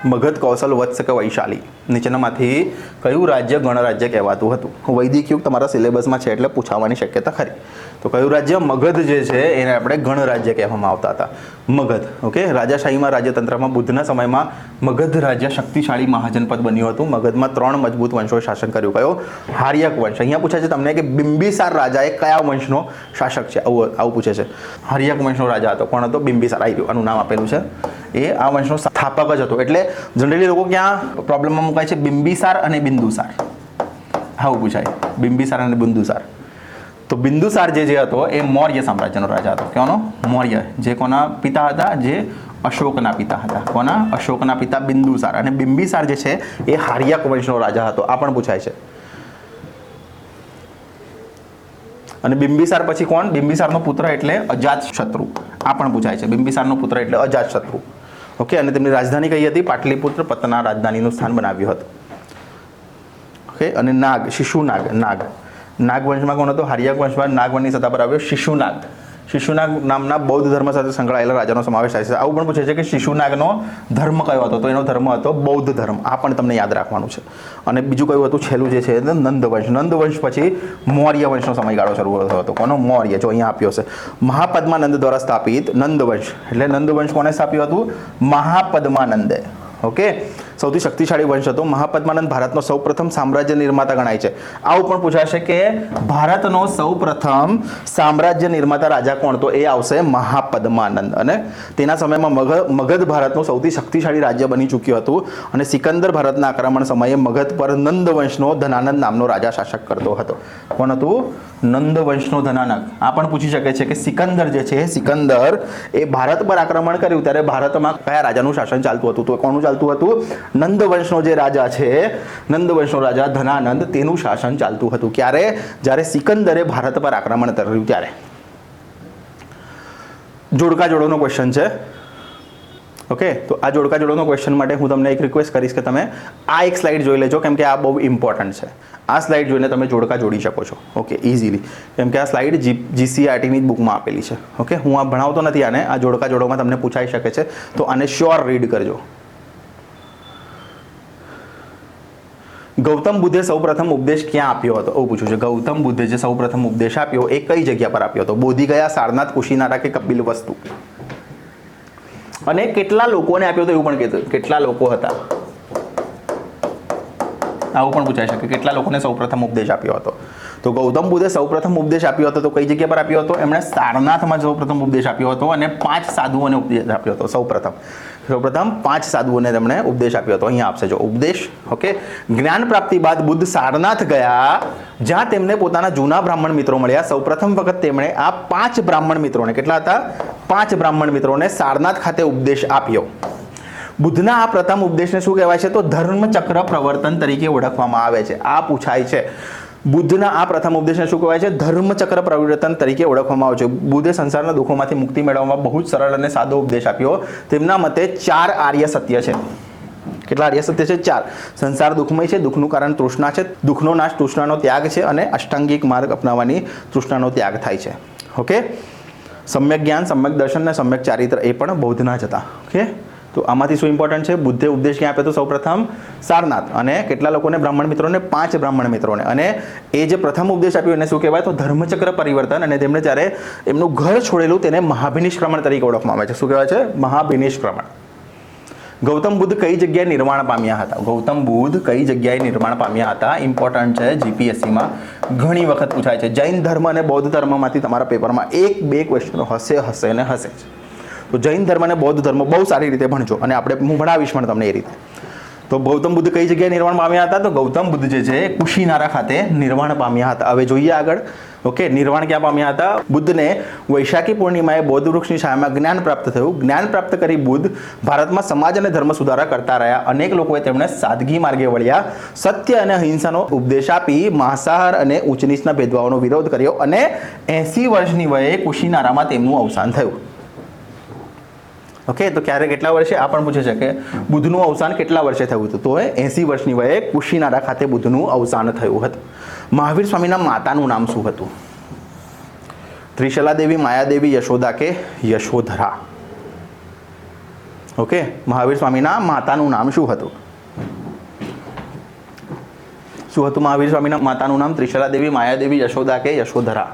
મગધ, કૌશલ, વત્સ કે વૈશાલી? નીચેનામાંથી કયું રાજ્ય ગણરાજ્ય કહેવાતું હતું? વૈદિક યુગ તમારા સિલેબસમાં છે એટલે પૂછાવાની શક્યતા ખરી. તો કયું રાજ્ય? મગધ જે છે એને આપણે ગણરાજ્ય કહેવામાં આવતા હતા. મગધ. ઓકે, રાજાશાહીમાં, રાજ્યતંત્રમાં બુદ્ધના સમયમાં મગધ રાજ્ય શક્તિશાળી મહાજનપદ બન્યું હતું. મગધમાં 3 મજબૂત વંશોએ શાસન કર્યું. કયો? હાર્યક વંશ. અહીંયા પૂછે છે તમને કે બિંબિસાર રાજા એ કયા વંશનો શાસક છે? આવું પૂછે છે. હાર્યક વંશનો રાજા હતો. કોણ હતો? બિંબિસાર. આવી આનું નામ આપેલું છે. એ આ વંશનો સ્થાપક જ હતો. એટલે જનરલી લોકો ક્યાં પ્રોબ્લેમમાં મુકાય છે? બિંબિસાર અને બિંદુસાર. આવું પૂછાય, બિંબિસાર અને બિંદુસાર. તો બિંદુસાર જે હતો એ મૌર્ય સામ્રાજ્યનો રાજા હતો. કોનો? મૌર્ય. જે કોના પિતા હતા? જે અશોકના પિતા હતા. કોના? અશોકના પિતા બિંદુસાર. અને બિંબિસાર જે છે એ હાર્યક વંશનો રાજા હતો. આ પણ પૂછાય છે. અને બિંબિસાર પછી કોણ? બિંબિસારનો પુત્ર એટલે અજાતશત્રુ. આ પણ પૂછાય છે. બિંબિસારનો પુત્ર એટલે અજાતશત્રુ. ઓકે, અને તેમની રાજધાની કઈ હતી? પાટલીપુત્ર, પતના રાજધાનીનું સ્થાન બનાવ્યું હતું. ઓકે, અને નાગ, શિશુનાગ. નાગ વંશમાં કોણ હતો? હાર્યક વંશમાં નાગ વંશની સત્તા પર આવ્યો શિશુનાગ. શિશુનાગ નામના બૌદ્ધ ધર્મ સાથે સંકળાયેલા રાજાનો સમાવેશ થાય છે. આવું પણ પૂછે છે કે શિશુનાગનો ધર્મ કયો હતો? તો એનો ધર્મ હતો બૌદ્ધ ધર્મ. આ પણ તમને યાદ રાખવાનું છે. અને બીજું કયું હતું? છેલ્લું જે છે નંદવંશ. નંદવંશ પછી મૌર્ય વંશનો સમયગાળો શરૂ થયો હતો. કોનો? મૌર્ય. જો અહીંયા આપ્યો છે મહાપદ્માનંદ દ્વારા સ્થાપિત નંદવંશ. એટલે નંદવંશ કોને સ્થાપ્યું હતું? મહાપદ્માનંદે. ઓકે, સૌથી શક્તિશાળી વંશ હતો. મહાપદ્માનંદ ભારતનો સૌપ્રથમ સામ્રાજ્ય નિર્માતા ગણાય છે. આવું પણ પૂછાશે કે ભારતનો સૌપ્રથમ સામ્રાજ્ય નિર્માતા રાજા કોણ? તો એ આવશે મહાપદ્માનંદ. અને તેના સમયમાં મગધ ભારતનું સૌથી શક્તિશાળી રાજ્ય બની ચૂક્યું હતું. અને સિકંદર ભારતના આક્રમણ સમયે મગધ પર નંદવંશનો ધનાનંદ નામનો રાજા શાસક કરતો હતો. કોણ હતું? નંદવંશનો ધનાનંદ. આ પણ પૂછી શકે છે કે સિકંદર જે છે, સિકંદર એ ભારત પર આક્રમણ કર્યું ત્યારે ભારતમાં કયા રાજાનું શાસન ચાલતું હતું? તો કોનું ચાલતું હતું? નંદવંશનો જે રાજા છે, નંદવંશનો રાજા ધનાનંદ, તેનું શાસન ચાલતું હતું. ક્યારે? જ્યારે સિકંદરે ભારત પર આક્રમણ કર્યું ત્યારે. જોડકા જોડોનો ક્વેશ્ચન છે. ઓકે, તો આ જોડકા જોડોનો ક્વેશ્ચન માટે હું તમને એક રિક્વેસ્ટ કરીશ કે તમે આ એક સ્લાઇડ જોઈ લેજો, કેમ કે આ બહુ ઇમ્પોર્ટન્ટ છે. આ સ્લાઇડ જોઈને તમે જોડકા જોડી શકો છો. ઓકે, ઇઝીલી, કેમ કે આ સ્લાઇડ જીસીઆરટીની બુકમાં આપેલી છે. ઓકે, હું આ ભણાવતો નથી આને. આ જોડકા જોડોમાં તમને પૂછાઈ શકે છે, તો આને શ્યોર રીડ કરજો. ગૌતમ બુદ્ધે સૌપ્રથમ ઉપદેશ ક્યાં આપ્યો હતો? એવું પૂછ્યું છે. ગૌતમ બુદ્ધે જે સૌપ્રથમ ઉપદેશ આપ્યો એ કઈ જગ્યા પર આપ્યો હતો? બોધિ ગયા, સારનાથ, કુશીનારા કે કપિલવસ્તુ? અને કેટલા લોકોને આપ્યો હતો એવું પણ કીધું. કેટલા લોકો હતા? આવું પણ પૂછાઈ શકે. કેટલા લોકોને સૌપ્રથમ ઉપદેશ આપ્યો હતો? તો ગૌતમ બુદ્ધે સૌપ્રથમ ઉપદેશ આપ્યો હતો તો કઈ જગ્યા પર આપ્યો હતો? એમણે સારનાથમાં સૌપ્રથમ ઉપદેશ આપ્યો હતો અને 5 સાધુઓને ઉપદેશ આપ્યો હતો. સૌપ્રથમ 5 સાધુઓને તેમણે ઉપદેશ આપ્યો હતો. અહીંયા આપશે જો ઉપદેશ. ઓકે, જ્ઞાન પ્રાપ્તિ બાદ બુદ્ધ સારનાથ ગયા, જ્યાં તેમને પોતાના જૂના બ્રાહ્મણ મિત્રો મળ્યા. સૌપ્રથમ વખત તેમણે આ 5 બ્રાહ્મણ મિત્રોને, કેટલા હતા? 5 બ્રાહ્મણ મિત્રોને સારનાથ ખાતે ઉપદેશ આપ્યો. બુદ્ધના આ પ્રથમ ઉપદેશને શું કહેવાય છે? તો ધર્મચક્ર પ્રવર્તન તરીકે ઓળખવામાં આવે છે. આ પૂછાય છે. બુદ્ધના આ પ્રથમ ઉપદેશને શું કહેવાય છે? ધર્મચક્ર પ્રવર્તન તરીકે ઓળખવામાં આવે છે. બુદ્ધે સંસારના દુઃખોમાંથી મુક્તિ મેળવવામાં બહુ જ સરળ અને સાદો ઉપદેશ આપ્યો. તેમના મતે 4 આર્ય સત્ય છે. કેટલા આર્ય સત્ય છે? 4. સંસાર દુઃખમય છે, દુઃખનું કારણ તૃષ્ણા છે, દુઃખનો નાશ તૃષ્ણાનો ત્યાગ છે, અને અષ્ટાંગિક માર્ગ અપનાવવાની તૃષ્ણાનો ત્યાગ થાય છે. ઓકે, સમ્યક જ્ઞાન, સમ્યક દર્શન અને સમ્યક ચારિત્ર એ પણ બૌદ્ધના જ હતા. ઓકે, તો આમાંથી શું ઇમ્પોર્ટન્ટ છે? બુદ્ધે ઉપદેશ ક્યાં આપ્યો હતો? સૌપ્રથમ સારનાથ. અને કેટલા લોકોને? બ્રાહ્મણ મિત્રોને. 5 બ્રાહ્મણ મિત્રોને. અને એ જે પ્રથમ ઉપદેશ આપ્યો એને શું કહેવાય? તો ધર્મચક્ર પરિવર્તન. અને તેમણે જ્યારે એમનું ઘર છોડેલું તેને મહાભિનિષ્ક્રમણ તરીકે ઓળખવામાં આવે છે. શું કહેવાય છે? મહાભિનિષ્ક્રમણ. ગૌતમ બુદ્ધ કઈ જગ્યાએ નિર્વાણ પામ્યા હતા? ગૌતમ બુદ્ધ કઈ જગ્યાએ નિર્વાણ પામ્યા હતા? ઇમ્પોર્ટન્ટ છે, જીપીએસસીમાં ઘણી વખત પૂછાય છે. જૈન ધર્મ અને બૌદ્ધ ધર્મમાંથી તમારા પેપરમાં 1-2 ક્વેશ્ચનો હશે ને હશે જ. તો જૈન ધર્મ અને બૌદ્ધ ધર્મ બહુ સારી રીતે ભણજો અને હું ભણાવીશ પણ તમને એ રીતે. તો ગૌતમ બુદ્ધ કઈ જગ્યાએ નિર્વાણ પામ્યા હતા? તો ગૌતમ બુદ્ધ જે છે કુશીનારા ખાતે નિર્વાણ પામ્યા હતા. હવે જોઈએ આગળ. ઓકે, નિર્વાણ ક્યાં પામ્યા હતા? બુદ્ધને વૈશાખી પૂર્ણિમાએ બોધ વૃક્ષની છાયામાં જ્ઞાન પ્રાપ્ત થયું. જ્ઞાન પ્રાપ્ત કરી બુદ્ધ ભારતમાં સમાજ અને ધર્મ સુધારા કરતા રહ્યા. અનેક લોકોએ તેમણે સાદગી માર્ગે વળ્યા, સત્ય અને અહિંસાનો ઉપદેશ આપી, માંસાહાર અને ઊંચ નીચના ભેદભાવનો વિરોધ કર્યો અને 80 વર્ષની વયે કુશીનારામાં તેમનું અવસાન થયું. ઓકે, તો ક્યારે કેટલા વર્ષે આ પણ પૂછે છે કે બુદ્ધનું અવસાન કેટલા વર્ષે થયું હતું? તો 80 વર્ષની વયે કુશીનારા ખાતે બુદ્ધનું અવસાન થયું હતું. મહાવીર સ્વામીના માતાનું નામ શું હતું? ત્રિશલા દેવી, માયાદેવી, યશોદા કે યશોધરા? ઓકે, મહાવીર સ્વામીના માતાનું નામ શું હતું? શું હતું મહાવીર સ્વામીના માતાનું નામ? ત્રિશલા દેવી, માયાદેવી, યશોદા કે યશોધરા?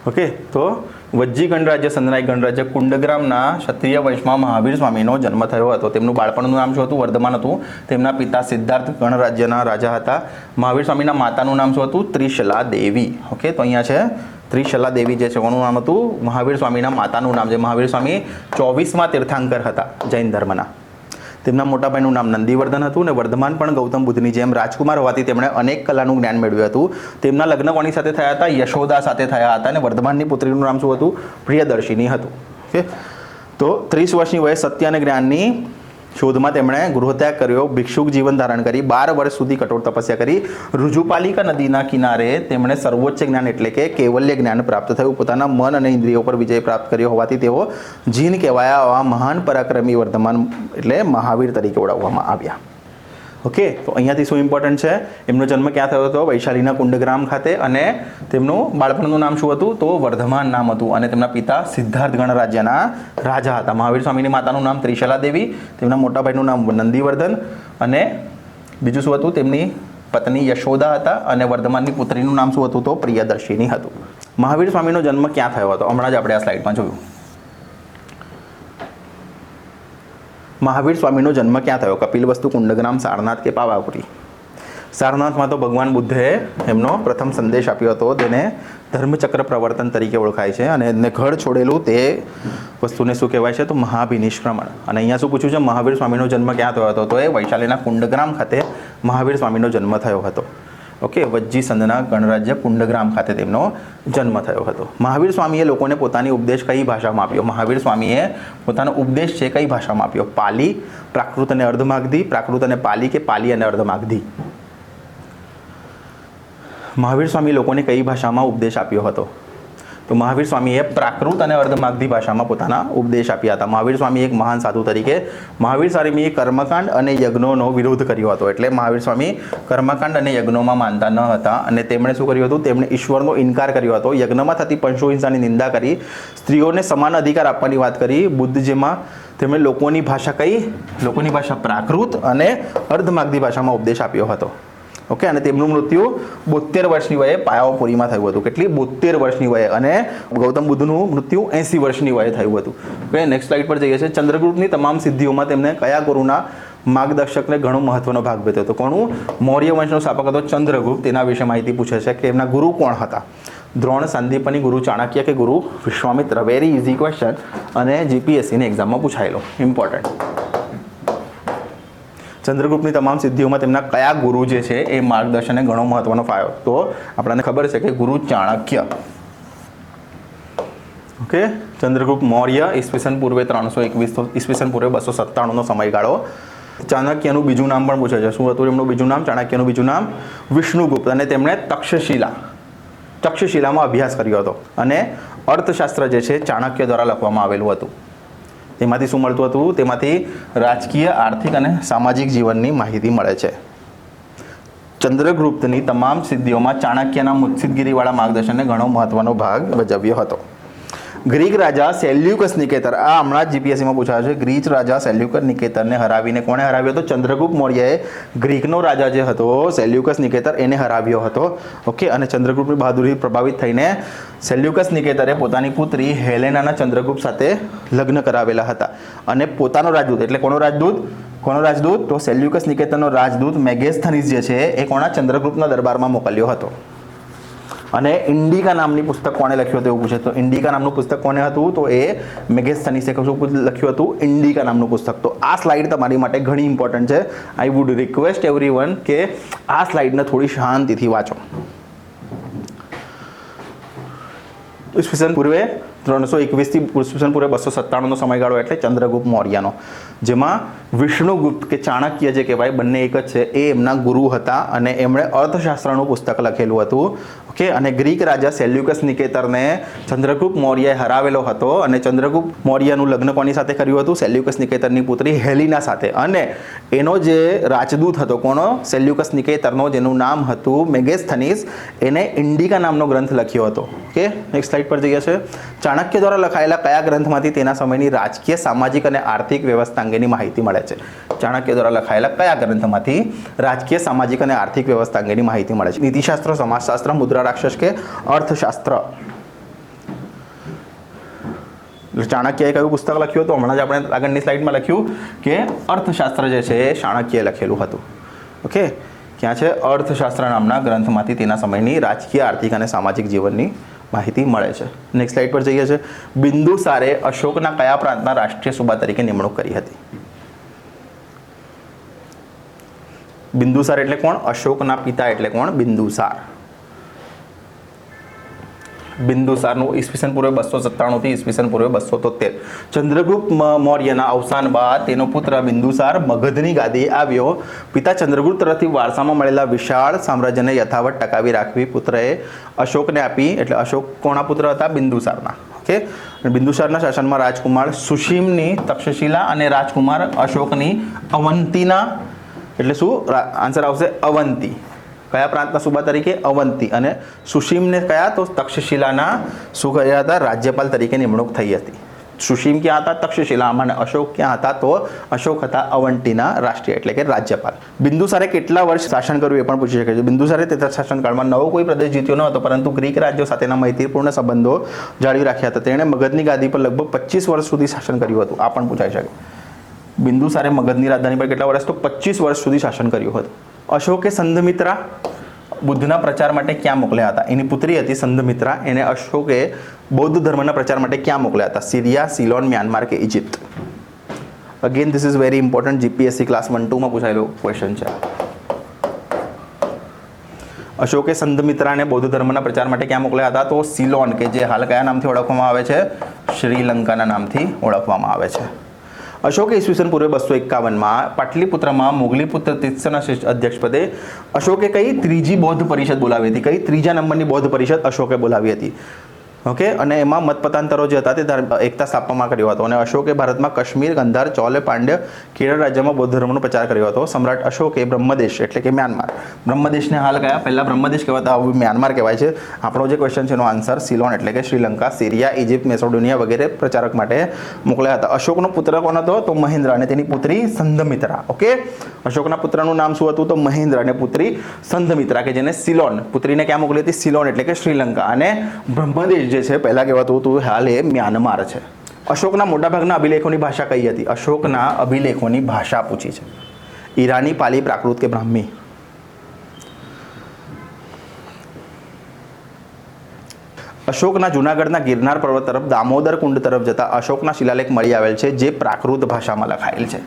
ઓકે, તો વજ્જી ગણરાજ્ય, સંદનાઈ ગણરાજ્ય, કુંડગ્રામના ક્ષત્રિય વંશમાં મહાવીર સ્વામીનો જન્મ થયો હતો. તેમનું બાળપણનું નામ શું હતું? વર્ધમાન હતું. તેમના પિતા સિદ્ધાર્થ ગણરાજ્યના રાજા હતા. મહાવીર સ્વામીના માતાનું નામ શું હતું? ત્રિશલા દેવી. ઓકે, તો અહીંયા છે ત્રિશલા દેવી જે છે કોનું નામ હતું? મહાવીર સ્વામીના માતાનું નામ છે. મહાવીર સ્વામી 24મા તીર્થંકર હતા જૈન ધર્મના. તેમના મોટા ભાઈનું નામ નંદીવર્ધન હતું અને વર્ધમાન પણ ગૌતમ બુદ્ધની જેમ રાજકુમાર હોવાથી તેમણે અનેક કલાનું જ્ઞાન મેળવ્યું હતું. તેમના લગ્ન કોની સાથે થયા હતા? યશોદા સાથે થયા હતા અને વર્ધમાનની પુત્રીનું નામ શું હતું? પ્રિયદર્શિની હતું. ઓકે, તો 30 વર્ષની વયે સત્ય અને જ્ઞાનની શોધમાં તેમણે ગૃહત્યાગ કર્યો, ભિક્ષુક જીવન ધારણ કરી, 12 વર્ષ સુધી કઠોર તપસ્યા કરી. ઋજુપાલિકા નદીના કિનારે તેમણે સર્વોચ્ચ જ્ઞાન એટલે કે કૈવલ્ય જ્ઞાન પ્રાપ્ત થયું. પોતાના મન અને ઇન્દ્રિયો પર વિજય પ્રાપ્ત કર્યો હોવાથી તેઓ જીન કહેવાયા. આવા મહાન પરાક્રમી વર્ધમાન એટલે મહાવીર તરીકે ઓળખવામાં આવ્યા. ઓકે, તો અહીંયાથી શું ઇમ્પોર્ટન્ટ છે? એમનો જન્મ ક્યાં થયો હતો? વૈશાલીના કુંડગ્રામ ખાતે. અને તેમનું બાળપણનું નામ શું હતું? તો વર્ધમાન નામ હતું. અને તેમના પિતા સિદ્ધાર્થ ગણરાજ્યના રાજા હતા. મહાવીર સ્વામીની માતાનું નામ ત્રિશલા દેવી, તેમના મોટા ભાઈનું નામ નંદીવર્ધન અને બીજું શું હતું? તેમની પત્ની યશોદા હતા અને વર્ધમાનની પુત્રીનું નામ શું હતું? તો પ્રિયદર્શિની હતું. મહાવીર સ્વામીનો જન્મ ક્યાં થયો હતો? હમણાં જ આપણે આ સ્લાઇડમાં જોયું. મહાવીર સ્વામીનો જન્મ ક્યાં થયો? કપિલવસ્તુ, કુંડગ્રામ, સારનાથ કે પાવાપુરી? સારનાથમાં તો ભગવાન બુદ્ધે એમનો પ્રથમ સંદેશ આપ્યો હતો, તેને ધર્મચક્ર પ્રવર્તન તરીકે ઓળખાય છે. અને એને ઘર છોડેલું તે વસ્તુને શું કહેવાય છે? તો મહાભિનિષ્ક્રમણ. અને અહીંયા શું પૂછ્યું છે? મહાવીર સ્વામીનો જન્મ ક્યાં થયો હતો? તો એ વૈશાલીના કુંડગ્રામ ખાતે મહાવીર સ્વામીનો જન્મ થયો હતો. ઓકે, વજ્જી સંદના ગણરાજ્ય કુંડગ્રામ ખાતે તેમનો જન્મ થયો હતો. મહાવીર સ્વામીએ લોકોને પોતાની ઉપદેશ કઈ ભાષામાં આપ્યો? મહાવીર સ્વામીએ પોતાનો ઉપદેશ છે કઈ ભાષામાં આપ્યો? પાલી, પ્રાકૃત અને અર્ધમાગધી, પ્રાકૃત અને પાલી કે પાલી અને અર્ધમાગધી? મહાવીર સ્વામી લોકોને કઈ ભાષામાં ઉપદેશ આપ્યો હતો? તો મહાવીર સ્વામીએ પ્રાકૃત અને અર્ધમાગધી ભાષામાં પોતાના ઉપદેશ આપ્યા હતા. મહાવીર સ્વામી એક મહાન સાધુ તરીકે મહાવીર સ્વામીએ કર્મકાંડ અને યજ્ઞોનો વિરોધ કર્યો હતો. એટલે મહાવીર સ્વામી કર્મકાંડ અને યજ્ઞોમાં માનતા ન હતા અને તેમણે શું કર્યું હતું? તેમણે ઈશ્વરનો ઇનકાર કર્યો હતો. યજ્ઞમાં થતી પંચોહિંસાની નિંદા કરી, સ્ત્રીઓને સમાન અધિકાર આપવાની વાત કરી. બુદ્ધ જેમાં તેમણે લોકોની ભાષા કઈ? લોકોની ભાષા પ્રાકૃત અને અર્ધમાગધી ભાષામાં ઉપદેશ આપ્યો હતો. ઓકે, અને તેમનું મૃત્યુ 72 વર્ષની વયે પાયાપુરીમાં થયું હતું. કેટલી? 72 વર્ષની વયે. અને ગૌતમ બુદ્ધનું મૃત્યુ 80 વર્ષની વયે થયું હતું. ઓકે, નેક્સ્ટ સ્લાઇડ પર જઈએ છીએ. ચંદ્રગુપ્તની તમામ સિદ્ધિઓમાં તેમને કયા ગુરુના માર્ગદર્શકને ઘણો મહત્વનો ભાગ ભજવ્યો હતો? કોનું? મૌર્ય વંશનો સ્થાપક હતો ચંદ્રગુપ્ત. તેના વિશે માહિતી પૂછે છે કે એમના ગુરુ કોણ હતા? દ્રોણ, સાંદીપની, ગુરુ ચાણક્ય કે ગુરુ વિશ્વામિત્ર? વેરી ઇઝી ક્વેશ્ચન અને જીપીએસસીની એક્ઝામમાં પૂછાયેલો. ઇમ્પોર્ટન્ટ. ચંદ્રગુપ્તની તમામ સિદ્ધિઓમાં તેમના કયા ગુરુ જે છે એ માર્ગદર્શનને ઘણો મહત્વનો ફાળો? તો આપણને ખબર છે કે ગુરુ ચાણક્ય. ઓકે, ચંદ્રગુપ્ત મૌર્ય ઈસવીસન પૂર્વે 321 ઈસવીસન પૂર્વે 297નો સમયગાળો. ચાણક્યનું બીજું નામ પણ પૂછે છે. શું હતું એમનું બીજું નામ? ચાણક્યનું બીજું નામ વિષ્ણુગુપ્ત. અને તેમણે તક્ષશિલામાં અભ્યાસ કર્યો હતો. અને અર્થશાસ્ત્ર જે છે ચાણક્ય દ્વારા લખવામાં આવેલું હતું. તેમાંથી શું મળતું હતું? તેમાંથી રાજકીય, આર્થિક અને સામાજિક જીવનની માહિતી મળે છે. ચંદ્રગુપ્તની તમામ સિદ્ધિઓમાં ચાણક્યના મુત્સદ્દગીરીવાળા માર્ગદર્શનને ઘણો મહત્વનો ભાગ ભજવ્યો હતો. ગ્રીક રાજા સેલ્યુકસ નિકેતર, આ હમણાં જ જીપીએસસીમાં પૂછાયો છે. ગ્રીક રાજા સેલ્યુકસ નિકેતરને હરાવીને કોણે હરાવ્યો હતો? ચંદ્રગુપ્ત મૌર્યએ ગ્રીકનો રાજા જે હતો સેલ્યુકસ નિકેતર એને હરાવ્યો હતો. ઓકે, અને ચંદ્રગુપ્તની બહાદુરી પ્રભાવિત થઈને સેલ્યુકસ નિકેતરે પોતાની પુત્રી હેલેનાના ચંદ્રગુપ્ત સાથે લગ્ન કરાવેલા હતા. અને પોતાનો રાજદૂત, એટલે કોનો રાજદૂત? તો સેલ્યુકસ નિકેતરનો રાજદૂત મેગેસ્થનીસ જે છે એ કોના? ચંદ્રગુપ્તના દરબારમાં મોકલ્યો હતો. અને ઇન્ડિકા નામની પુસ્તક કોણે લખ્યું હતું એવું પૂછે તો ઇન્ડિકા નામનું પુસ્તક કોને હતું? તો એ મેગેસ્થનીસે લખ્યું હતું, ઇન્ડિકા નામનું પુસ્તક. તો આ સ્લાઇડ તમારી માટે ઘણી ઇમ્પોર્ટન્ટ છે. આઈ વુડ રિક્વેસ્ટ એવરીવન કે આ સ્લાઇડને થોડી શાંતિથી વાંચો. ઈસવીસન પૂર્વે 321 થી ઈસવીસન પૂર્વે 297નો સમયગાળો એટલે ચંદ્રગુપ્ત મૌર્યનો, જેમાં વિષ્ણુગુપ્ત કે ચાણક્ય જે કહેવાય બંને એક જ છે, એ એમના ગુરુ હતા અને એમણે અર્થશાસ્ત્રનું પુસ્તક લખેલું હતું. ઓકે, અને ગ્રીક રાજા સેલ્યુકસ નિકેતરને ચંદ્રગુપ્ત મૌર્યએ હરાવેલો હતો અને ચંદ્રગુપ્ત મૌર્યનું લગ્ન કોની સાથે કર્યું હતું? સેલ્યુકસ નિકેતરની પુત્રી હેલિના સાથે. અને એનો જે રાજદૂત હતો કોનો? સેલ્યુકસ નિકેતરનો, જેનું નામ હતું મેગેસ્થનીસ, એને ઇન્ડિકા નામનો ગ્રંથ લખ્યો હતો. ઓકે, નેક્સ્ટ સ્લાઇડ પર જઈએ છે. ચાણક્ય દ્વારા લખાયેલા કયા ગ્રંથમાંથી તેના સમયની રાજકીય, સામાજિક અને આર્થિક વ્યવસ્થા અંગેની માહિતી મળે છે? ચાણક્ય દ્વારા લખાયેલા કયા ગ્રંથમાંથી રાજકીય, સામાજિક અને આર્થિક વ્યવસ્થા અંગેની માહિતી મળે છે? નીતિશાસ્ત્ર, સમાજશાસ્ત્ર, મુદ્રા રાક્ષસ કે અર્થશાસ્ત્ર? ચાણક્યએ કયું પુસ્તક લખ્યું હતું? હમણાં જ આપણે આગળની સ્લાઇડમાં લખ્યું કે અર્થશાસ્ત્ર જે છે એ ચાણક્યએ લખેલું હતું. ઓકે, ક્યાં છે? અર્થશાસ્ત્ર નામના ગ્રંથમાંથી તેના સમયની રાજકીય, આર્થિક અને સામાજિક જીવનની માહિતી મળે છે. નેક્સ્ટ સ્લાઇડ પર જઈએ છે. બિંદુસારે અશોકના કયા પ્રાંતના રાષ્ટ્રીય સુબા તરીકે નિમણૂક કરી હતી? બિંદુસાર એટલે કોણ? અશોકના પિતા એટલે કોણ? બિંદુસાર. બિંદુસારનું ઈસવીસન પૂર્વે 297 થી ઈસવીસન પૂર્વે 273. ચંદ્રગુપ્ત મૌર્યના અવસાન બાદ તેનો પુત્ર બિંદુસાર મગધની ગાદીએ આવ્યો. પિતા ચંદ્રગુપ્ત તરફથી વારસામાં મળેલા વિશાળ સામ્રાજ્યને યથાવત ટકાવી રાખવી પુત્રએ અશોકને આપી. એટલે અશોક કોના પુત્ર હતા? બિંદુસારના. ઓકે, બિંદુસારના શાસનમાં રાજકુમાર સુશીમની તક્ષશિલા અને રાજકુમાર અશોકની અવંતીના, એટલે શું આન્સર આવશે? અવંતી. કયા પ્રાંતના સુબા તરીકે? અવંતી. અને સુશીમને કયા? તો તક્ષશિલાના શું કર્યા હતા? રાજ્યપાલ તરીકે નિમણૂક થઈ હતી. સુશીમ ક્યાં હતા? તક્ષશિલામાં. અને અશોક ક્યાં હતા? તો અશોક હતા અવંતીના રાષ્ટ્રીય એટલે કે રાજ્યપાલ. બિંદુસારે કેટલા વર્ષ શાસન કર્યું એ પણ પૂછી શકે છે. બિંદુસારે તેના શાસનકાળમાં નવો કોઈ પ્રદેશ જીત્યો ન હતો, પરંતુ ગ્રીક રાજ્યો સાથેના મૈત્રીપૂર્ણ સંબંધો જાળવી રાખ્યા હતા. તેણે મગધની ગાદી પર લગભગ 25 વર્ષ સુધી શાસન કર્યું હતું. આ પણ પૂછાઈ શકે. બિંદુસારે મગધની રાજધાની પર કેટલા વર્ષ? તો 25 વર્ષ સુધી શાસન કર્યું હતું. અશોકે સંઘમિત્રા બુદ્ધના પ્રચાર માટે ક્યાં મોકલ્યા હતા? એની પુત્રી હતી સંઘમિત્રા, એને અશોકે બૌદ્ધ ધર્મના પ્રચાર માટે ક્યાં મોકલ્યા હતા? સિરિયા, સિલોન, મ્યાનમાર કે Egypt? Again this is very important. GPSC class 1-2 માં પૂછાયેલો ક્વેશ્ચન છે. અશોકે સંઘમિત્રાને બૌદ્ધ ધર્મના પ્રચાર માટે ક્યાં મોકલ્યા હતા? તો સિલોન, કે જે હાલ કયા નામથી ઓળખવામાં આવે છે? શ્રીલંકાના નામથી ઓળખવામાં આવે છે. અશોકે ઈસવીસન પૂર્વે 251માં પાટલીપુત્રમાં મોગલી પુત્ર તીત્સના અધ્યક્ષપદે અશોકે કઈ ત્રીજી બૌદ્ધ પરિષદ બોલાવી હતી? કઈ ત્રીજા નંબરની બૌદ્ધ પરિષદ અશોકે બોલાવી હતી? ઓકે, અને એમાં મતપતાંતરો જે હતા તે એકતા સ્થાપવામાં કર્યો હતો. અને અશોકે ભારતમાં કાશ્મીર, ગંધાર, ચોલ, પાંડ્ય, કેરળ રાજ્યમાં બૌદ્ધ ધર્મનો પ્રચાર કર્યો હતો. સમ્રાટ અશોકે બ્રહ્મદેશ એટલે કે મ્યાનમાર, બ્રહ્મદેશને હાલ કયા? પહેલા બ્રહ્મદેશ કહેવાતા હવે મ્યાનમાર કહેવાય છે. આપણો જે ક્વેશ્ચન છે એનો આન્સર સિલોન એટલે કે શ્રીલંકા, સિરિયા, ઇજિપ્ત, મેસોડોનિયા વગેરે પ્રચારક માટે મોકલ્યા હતા. અશોકનો પુત્ર કોણ હતો? તો મહેન્દ્ર, અને તેની પુત્રી સંઘમિત્રા. ઓકે, અશોકના પુત્રનું નામ શું હતું? તો મહેન્દ્ર, અને પુત્રી સંઘમિત્રા, કે જેને સિલોન, પુત્રીને ક્યાં મોકલી હતી? સિલોન એટલે કે શ્રીલંકા. અને બ્રહ્મદેશ જે છે પહેલા કહેવાતું હતું હાલ એ મ્યાનમાર છે. અશોકના મોટાભાગના અભિલેખોની ભાષા કઈ હતી? અશોકના અભિલેખોની ભાષા પૂછી છે. ઈરાની, પાલી, પ્રાકૃત કે બ્રાહ્મી? અશોકના જૂનાગઢના ગિરનાર પર્વત તરફ દામોદર કુંડ તરફ જતા અશોકના શિલાલેખ મળી આવેલ છે જે પ્રાકૃત ભાષામાં લખાયેલ છે.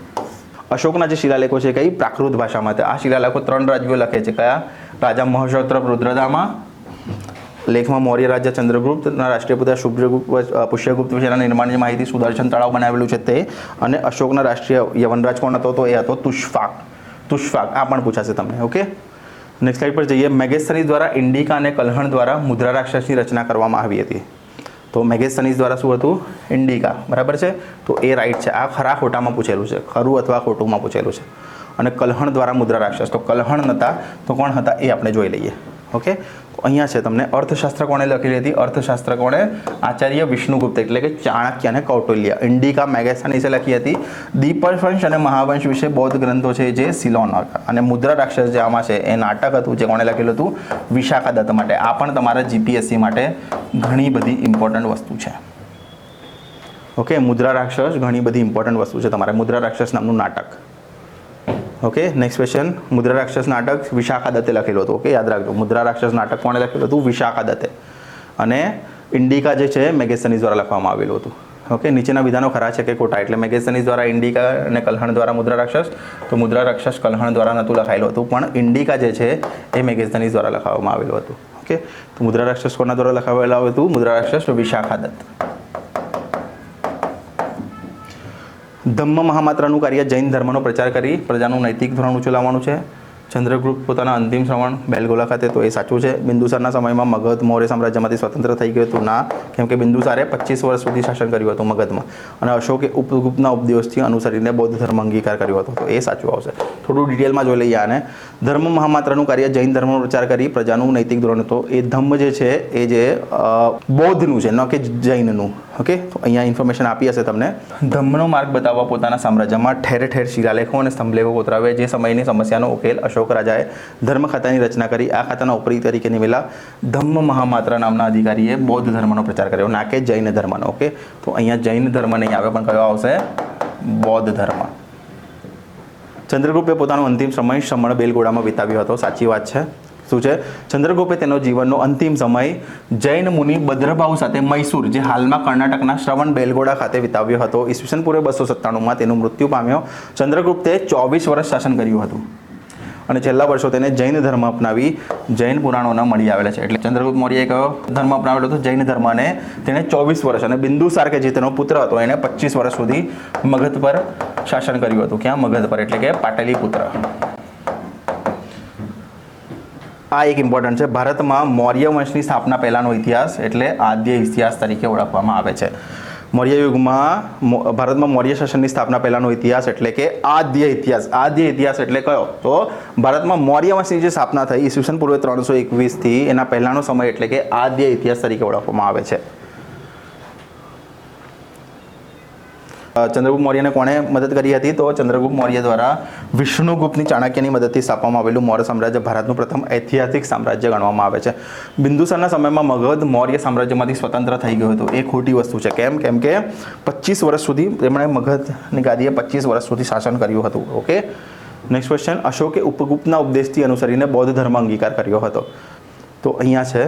અશોકના જે શિલાલેખો છે કઈ? પ્રાકૃત ભાષામાં. આ શિલાલેખો 3 રાજ્યો લખે છે. કયા? રાજા મહોષોત્રપ રુદ્રદામાં, લેખમાં મૌર્ય રાજા ચંદ્રગુપ્તના રાષ્ટ્રીય પુત્ર પુષ્યગુપ્ત વિશેના નિર્માણની માહિતી, સુદર્શન તળાવ બનાવેલું છે તે, અને અશોકના રાષ્ટ્રીય યવનરાજ કોણ હતો? તો એ હતો તુષ્ફાક. આ પણ પૂછાશે તમને. ઓકે, નેક્સ્ટ સ્લાઇડ પર જઈએ. મેગેસ્થનીસ દ્વારા ઇન્ડિકા અને કલ્હણ દ્વારા મુદ્રા રાક્ષસની રચના કરવામાં આવી હતી. તો મેગેસ્થનીસ દ્વારા શું હતું? ઇન્ડિકા. બરાબર છે, તો એ રાઈટ છે. આ ખરા ખોટામાં પૂછેલું છે, ખરું અથવા ખોટુંમાં પૂછેલું છે. અને કલ્હણ દ્વારા મુદ્રા રાક્ષસ, તો કલ્હણ નતા તો કોણ હતા એ આપણે જોઈ લઈએ. ઓકે, અહીંયા છે તમને અર્થશાસ્ત્ર કોણે લખેલી હતી? અર્થશાસ્ત્ર કોણે? આચાર્ય વિષ્ણુગુપ્ત એટલે કે ચાણક્ય અને કૌટિલ્ય. ઇન્ડિકા મેગેથનીસે લખી હતી. દીપવંશ અને મહાવંશ વિશે બૌદ્ધ ગ્રંથો છે જે સિલોન હતા. અને મુદ્રા રાક્ષસ જે આમાં છે એ નાટક હતું જે કોણે લખેલું હતું? વિશાખા દત્ત માટે. આ પણ તમારા જીપીએસસી માટે ઘણી બધી ઇમ્પોર્ટન્ટ વસ્તુ છે. ઓકે, મુદ્રા રાક્ષસ ઘણી બધી ઇમ્પોર્ટન્ટ વસ્તુ છે તમારે. મુદ્રા રાક્ષસ નામનું નાટક. Okay, next question. મુદ્રા રાક્ષસ નાટક વિશાખા દત્તે લખેલું હતું. ઓકે, યાદ રાખજો. મુદ્રા રાક્ષસ નાટક કોણે લખેલું હતું? વિશાખા દત્તે. અને ઇન્ડિકા જે છે મેગેથનીસ દ્વારા લખવામાં આવેલું હતું. ઓકે, નીચેના વિધાનો ખરા છે કે ખોટા? એટલે મેગેથનીસ દ્વારા ઇન્ડિકા અને કલ્હણ દ્વારા મુદ્રા રાક્ષસ, તો મુદ્રા રાક્ષસ કલ્હણ દ્વારા નહોતું લખાયેલું હતું, પણ ઇન્ડિકા જે છે એ મેગેથનીસ દ્વારા લખાવવામાં આવેલું હતું. ઓકે, તો મુદ્રા રાક્ષસ કોના દ્વારા લખાવેલું હતું? મુદ્રા રાક્ષસ વિશાખા દત્ત. ધમ્મ મહામાત્રાનું કાર્ય જૈન ધર્મનો પ્રચાર કરી પ્રજાનું નૈતિક ધોરણ ઊંચું લાવવાનું છે. ચંદ્રગુપ્ત પોતાના અંતિમ શ્રવણ બેલગોલા ખાતે, તો એ સાચું છે. બિંદુસારના સમયમાં મગધ મૌર્ય સામ્રાજ્યમાંથી સ્વતંત્ર થઈ ગયું હતું? ના, કેમ કે બિંદુસારે 25 વર્ષ સુધી શાસન કર્યું હતું મગધમાં. અને અશોકે ઉપગુપ્તના ઉપદેશથી અનુસરીને બૌદ્ધ ધર્મ અંગીકાર કર્યો હતો, તો એ સાચું આવશે. થોડું ડિટેલમાં જોઈ લઈએ આને. ધર્મ મહામાત્રાનું કાર્ય જૈન ધર્મનો પ્રચાર કરી પ્રજાનું નૈતિક ધોરણ, તો એ ધમ્મ જે છે એ જે બૌદ્ધનું છે, ન કે જૈનનું. ઓકે, તો અહીંયા ઇન્ફોર્મેશન આપી હશે તમને. ધમ્મનો માર્ગ બતાવવા પોતાના સામ્રાજ્યમાં ઠેર ઠેર શિલાલેખો અને સ્તંભલેખો કોતરાવે. જે સમયની સમસ્યાનો ઉકેલ અશોક રાજાએ ધર્મ ખાતાની રચના કરી. આ ખાતાના ઉપરી તરીકે નિમેલા ધમ્મ મહામાત્ર નામના અધિકારીએ બૌદ્ધ ધર્મનો પ્રચાર કર્યો, ના કે જૈન ધર્મનો. ઓકે, તો અહીંયા જૈન ધર્મ નહીં આવે, પણ કયો આવશે? બૌદ્ધ ધર્મ. ચંદ્રગુપ્તે પોતાનો અંતિમ સમય શ્રમણ બેલગોળામાં વિતાવ્યો હતો. સાચી વાત છે. શું છે? ચંદ્રગુપ્તે તેનો જીવનનો અંતિમ સમય જૈન મુનિ ભદ્રભાવ સાથે મૈસૂર, જે હાલમાં કર્ણાટકના શ્રવણ બેલગોળા ખાતે વિતાવ્યો હતો. ઈસવીસન પૂર્વે 297માં તેનું મૃત્યુ પામ્યો. ચંદ્રગુપ્તે 24 વર્ષ શાસન કર્યું હતું અને છેલ્લા વર્ષો તેને જૈન ધર્મ અપનાવી જૈન પુરાણોના મળી આવેલા છે. એટલે ચંદ્રગુપ્ત મૌર્યએ કયો ધર્મ અપનાવેલો હતો? જૈન ધર્મ. અને તેણે 24 વર્ષ, અને બિંદુસાર કે જે તેનો પુત્ર હતો એને 25 વર્ષ સુધી મગધ પર શાસન કર્યું હતું. ક્યાં? મગધ પર, એટલે કે પાટલીપુત્ર. આ એક ઇમ્પોર્ટન્ટ છે. ભારતમાં મૌર્ય વંશની સ્થાપના પહેલાનો ઇતિહાસ એટલે આદ્ય ઇતિહાસ તરીકે ઓળખવામાં આવે છે. મૌર્ય યુગમાં ભારતમાં મૌર્ય શાસનની સ્થાપના પહેલાનો ઇતિહાસ એટલે કે આદ્ય ઇતિહાસ. આદ્ય ઇતિહાસ એટલે કયો? તો ભારતમાં મૌર્ય વંશની જે સ્થાપના થઈ ઈસવીસન પૂર્વે 321 થી એના પહેલાનો સમય એટલે કે આદ્ય ઇતિહાસ તરીકે ઓળખવામાં આવે છે. ચંદ્રગુપ્ત મૌર્યને કોણે મદદ કરી હતી? તો ચંદ્રગુપ્ત મૌર્ય દ્વારા વિષ્ણુગુપ્તની ચાણક્યની મદદથી સ્થાપવામાં આવેલું મૌર્ય સામ્રાજ્ય ભારતનું પ્રથમ ઐતિહાસિક સામ્રાજ્ય ગણવામાં આવે છે. બિંદુસારના સમયમાં મગધ મૌર્ય સામ્રાજ્યમાંથી સ્વતંત્ર થઈ ગયું હતું. એ ખોટી વસ્તુ છે. કેમ? કેમ કે 25 વર્ષ સુધી તેમણે મગધની ગાદીએ 25 વર્ષ સુધી શાસન કર્યું હતું. Okay, next question. અશોકે ઉપગુપ્તના ઉપદેશથી અનુસરીને બૌદ્ધ ધર્મ અંગીકાર કર્યો હતો. તો અહીંયા છે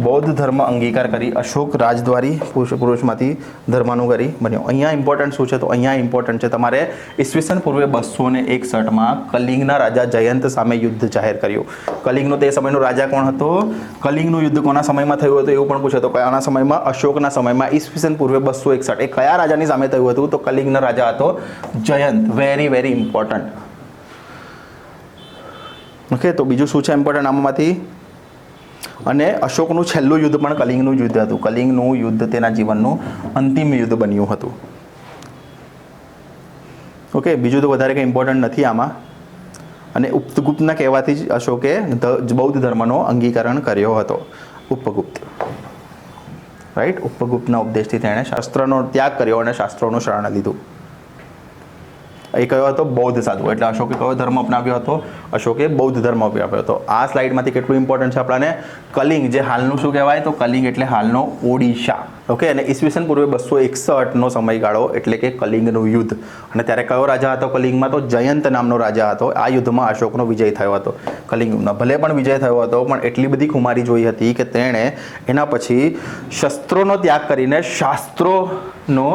બૌદ્ધ ધર્મ અંગીકાર કરી અશોક રાજદ્વારી પુરુષમાંથી ધર્માનુગારી બન્યો. અહીંયા ઇમ્પોર્ટન્ટ શું છે? તો અહીંયા ઇમ્પોર્ટન્ટ છે તમારે ઈસવીસન પૂર્વે 261માં કલિંગના રાજા જયંત સામે યુદ્ધ જાહેર કર્યું. કલિંગનો તે સમયનો રાજા કોણ હતો? કલિંગનું યુદ્ધ કોના સમયમાં થયું હતું એવું પણ પૂછે. તો કયાના સમયમાં? અશોકના સમયમાં, ઈસવીસન પૂર્વે 261. એ કયા રાજાની સામે થયું હતું? તો કલિંગના રાજા હતો Jayant. Very very important. Okay, તો બીજું શું છે ઇમ્પોર્ટન્ટ આમાંથી? અને અશોકનું છેલ્લું યુદ્ધ પણ કલિંગનું યુદ્ધ હતું. કલિંગનું યુદ્ધ તેના જીવનનું અંતિમ યુદ્ધ બન્યું હતું. ઓકે, બીજું તો વધારે કંઈ ઇમ્પોર્ટન્ટ નથી આમાં. અને ઉપગુપ્તના કહેવાથી જ અશોકે બૌદ્ધ ધર્મનો અંગીકરણ કર્યો હતો. ઉપગુપ્ત, રાઈટ. ઉપગુપ્તના ઉપદેશથી તેણે શાસ્ત્રનો ત્યાગ કર્યો અને શાસ્ત્રોનું શરણ લીધું. એ કયો હતો? બૌદ્ધ સાધુ. એટલે અશોકે કયો ધર્મ અપનાવ્યો હતો? અશોકે બૌદ્ધ ધર્મ અપનાવ્યો હતો. આ સ્લાઇડમાંથી કેટલું ઇમ્પોર્ટન્ટ છે આપણાને? કલિંગ, જે હાલનું શું કહેવાય? તો કલિંગ એટલે હાલનો ઓડિશા. ઓકે, અને ઈસવીસન પૂર્વે 261નો સમયગાળો એટલે કે કલિંગનું યુદ્ધ. અને ત્યારે કયો રાજા હતો કલિંગમાં? તો જયંત નામનો રાજા હતો. આ યુદ્ધમાં અશોકનો વિજય થયો હતો. કલિંગનો ભલે પણ વિજય થયો હતો, પણ એટલી બધી ખુમારી જોઈ હતી કે તેણે એના પછી શસ્ત્રોનો ત્યાગ કરીને શાસ્ત્રોનો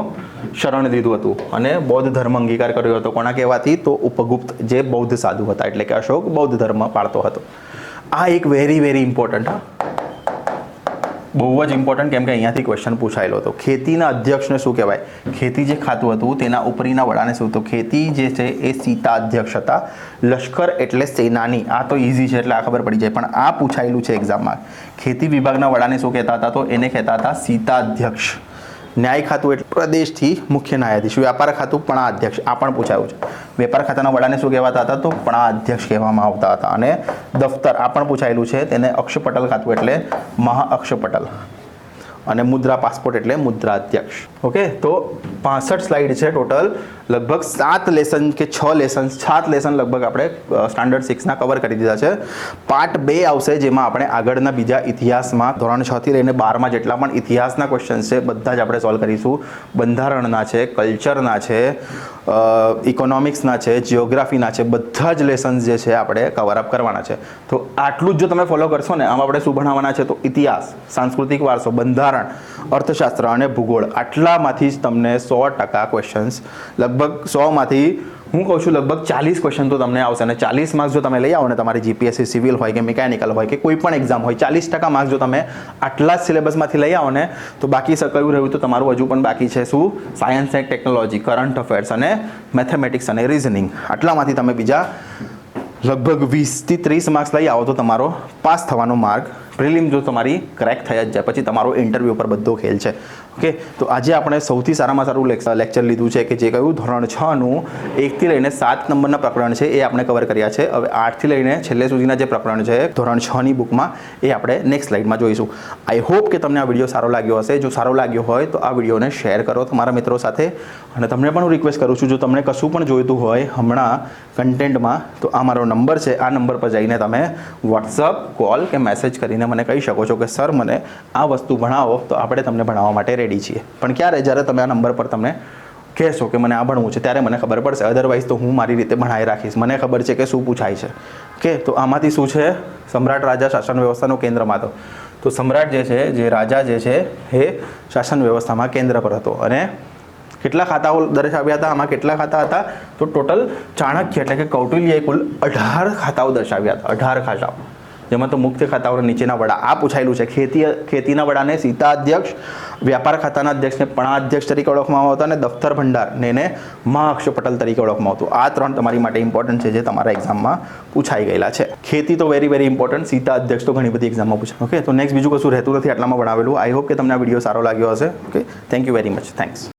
શરણ લીધું હતું અને બૌદ્ધ ધર્મ અંગીકાર કર્યો હતો. કોના કહેવાથી? તો ઉપગુપ્ત, જે બૌદ્ધ સાધુ હતા. એટલે કે અશોક બૌદ્ધ ધર્મ પાળતો હતો. આ એક વેરી વેરી ઇમ્પોર્ટન્ટ, હા, બહુ જ ઇમ્પોર્ટન્ટ. કેમ કે અહીંયાથી ક્વેશ્ચન પૂછાયેલો હતો. ખેતીના અધ્યક્ષને શું કહેવાય? ખેતી જે ખાતું હતું તેના ઉપરીના વડાને શું? તો ખેતી જે છે એ સીતા અધ્યક્ષ હતા. લશ્કર એટલે સેનાની. આ તો ઇઝી છે એટલે આ ખબર પડી જાય, પણ આ પૂછાયેલું છે એક્ઝામમાં. ખેતી વિભાગના વડાને શું કહેતા હતા? તો એને કહેતા હતા સીતા અધ્યક્ષ. ન્યાય ખાતું એટલે પ્રદેશથી મુખ્ય ન્યાયાધીશ. વ્યાપાર ખાતું પણાધ્યક્ષ, આ પણ પૂછાયું છે. વેપાર ખાતાના વડાને શું કહેવાતા હતા? તો પણાધ્યક્ષ કહેવામાં આવતા હતા. અને દફતર, આ પણ પૂછાયેલું છે, તેને અક્ષપટલ ખાતું એટલે મહાઅક્ષપટલ. અને મુદ્રા પાસપોર્ટ એટલે મુદ્રાધ્યક્ષ. ઓકે, તો 65 સ્લાઇડ છે ટોટલ. લગભગ 7 લેસન કે 7 લેસન લગભગ આપણે સ્ટાન્ડર્ડ 6ના કવર કરી દીધા છે. પાર્ટ 2 આવશે, જેમાં આપણે આગળના બીજા ઇતિહાસમાં ધોરણ 6 થી લઈને 12માં જેટલા પણ ઇતિહાસના ક્વેશ્ચન્સ છે બધા જ આપણે સોલ્વ કરીશું. બંધારણના છે, કલ્ચરના છે, ઇકોનોમિક્સના છે, જિયોગ્રાફીના છે, બધા જ લેસન્સ જે છે આપણે કવર અપ કરવાના છે. તો આટલું જ જો તમે ફોલો કરશો ને, આમાં આપણે શું ભણાવવાના છે? તો ઇતિહાસ, સાંસ્કૃતિક વારસો, બંધારણ, અર્થશાસ્ત્ર અને ભૂગોળ. આટલામાંથી જ તમને 100% ક્વેશ્ચન્સ, લગભગ 100માંથી હું કહું છું લગભગ 40 ક્વેશ્ચન તો તમને આવશે. અને 40 માર્ક્સ જો તમે લઈ આવો ને, તમારી જીપીએસસી સિવિલ હોય કે મિકેનિકલ હોય કે કોઈ પણ એક્ઝામ હોય, 40% માર્ક્સ જો તમે આટલા જ સિલેબસમાંથી લઈ આવો ને, તો બાકી કયું રહ્યું? તો તમારું હજુ પણ બાકી છે શું? Science and technology, current affairs અને મેથેમેટિક્સ અને રિઝનિંગ. આટલામાંથી તમે બીજા લગભગ 20 થી 30 માર્ક્સ લઈ આવો તો તમારો પાસ થવાનો માર્ક પ્રિલિમ જો તમારી ક્રેક થઈ જ જાય, પછી તમારો ઇન્ટરવ્યૂ પર બધો ખેલ છે. ઓકે, તો આજે આપણે સૌથી સારામાં સારું લેક્ચર લીધું છે કે જે કયું ધોરણ 6નું 1 થી લઈને 7 નંબરના પ્રકરણ છે એ આપણે કવર કર્યા છે. હવે 8 થી લઈને છેલ્લે સુધીના જે પ્રકરણ છે ધોરણ 6ની બુકમાં, એ આપણે નેક્સ્ટ સ્લાઇડમાં જોઈશું. આઈ હોપ કે તમને આ વિડીયો સારો લાગ્યો હશે. જો સારો લાગ્યો હોય તો આ વિડીયોને શેર કરો તમારા મિત્રો સાથે. અને તમને પણ હું રિક્વેસ્ટ કરું છું, જો તમને કશું પણ જોઈતું હોય હમણાં કન્ટેન્ટમાં, તો આ મારો નંબર છે, આ નંબર પર જઈને તમે વોટ્સઅપ, કોલ કે મેસેજ કરીને મને કહી શકો છો કે સર મને આ વસ્તુ ભણાવો, તો આપણે તમને ભણાવવા માટે રેડી છીએ. પણ ક્યારે? જ્યારે તમે આ નંબર પર તમને કહેશો કે મને આ ભણવું છે, ત્યારે મને ખબર પડશે. અધરવાઇઝ તો હું મારી રીતે ભણાવી રાખીશ. મને ખબર છે કે શું પૂછાય છે. ઓકે, તો આમાંથી શું છે? સમ્રાટ રાજા શાસન વ્યવસ્થાનો કેન્દ્રમાં હતો. તો સમ્રાટ જે છે, જે રાજા જે છે, એ શાસન વ્યવસ્થામાં કેન્દ્ર પર હતો. અને કેટલા ખાતાઓ દર્શાવ્યા હતા? આમાં કેટલા ખાતા હતા? તો ટોટલ ચાણક્ય એટલે કે કૌટિલ્યએ કુલ 18 ખાતાઓ દર્શાવ્યા હતા. 18 ખાતાઓ, જેમાં તો મુખ્ય ખાતાઓ નીચેના વડા આ પૂછાયેલું છે. ખેતીના વડાને સીતાધ્યક્ષ, વ્યાપાર ખાતાના અધ્યક્ષને પણાધ્યક્ષ તરીકે ઓળખવામાં આવતા, અને દફતર ભંડારને એને મહાઅક્ષપટલ તરીકે ઓળખવામાં આવતું. આ 3 તમારી માટે ઇમ્પોર્ટન્ટ છે, જે તમારા એક્ઝામમાં પૂછાઈ ગયેલા છે. ખેતી તો વેરી વેરી ઇમ્પોર્ટન્ટ, સીતાધ્યક્ષ તો ઘણી બધી એક્ઝામમાં પૂછાય. ઓકે, તો નેક્સ્ટ બીજું કશું રહેતું નથી આટલામાં ભણાવેલું. આઈ હોપ કે તમને આ વિડીયો સારો લાગ્યો હશે. Okay, thank you very much. Thanks.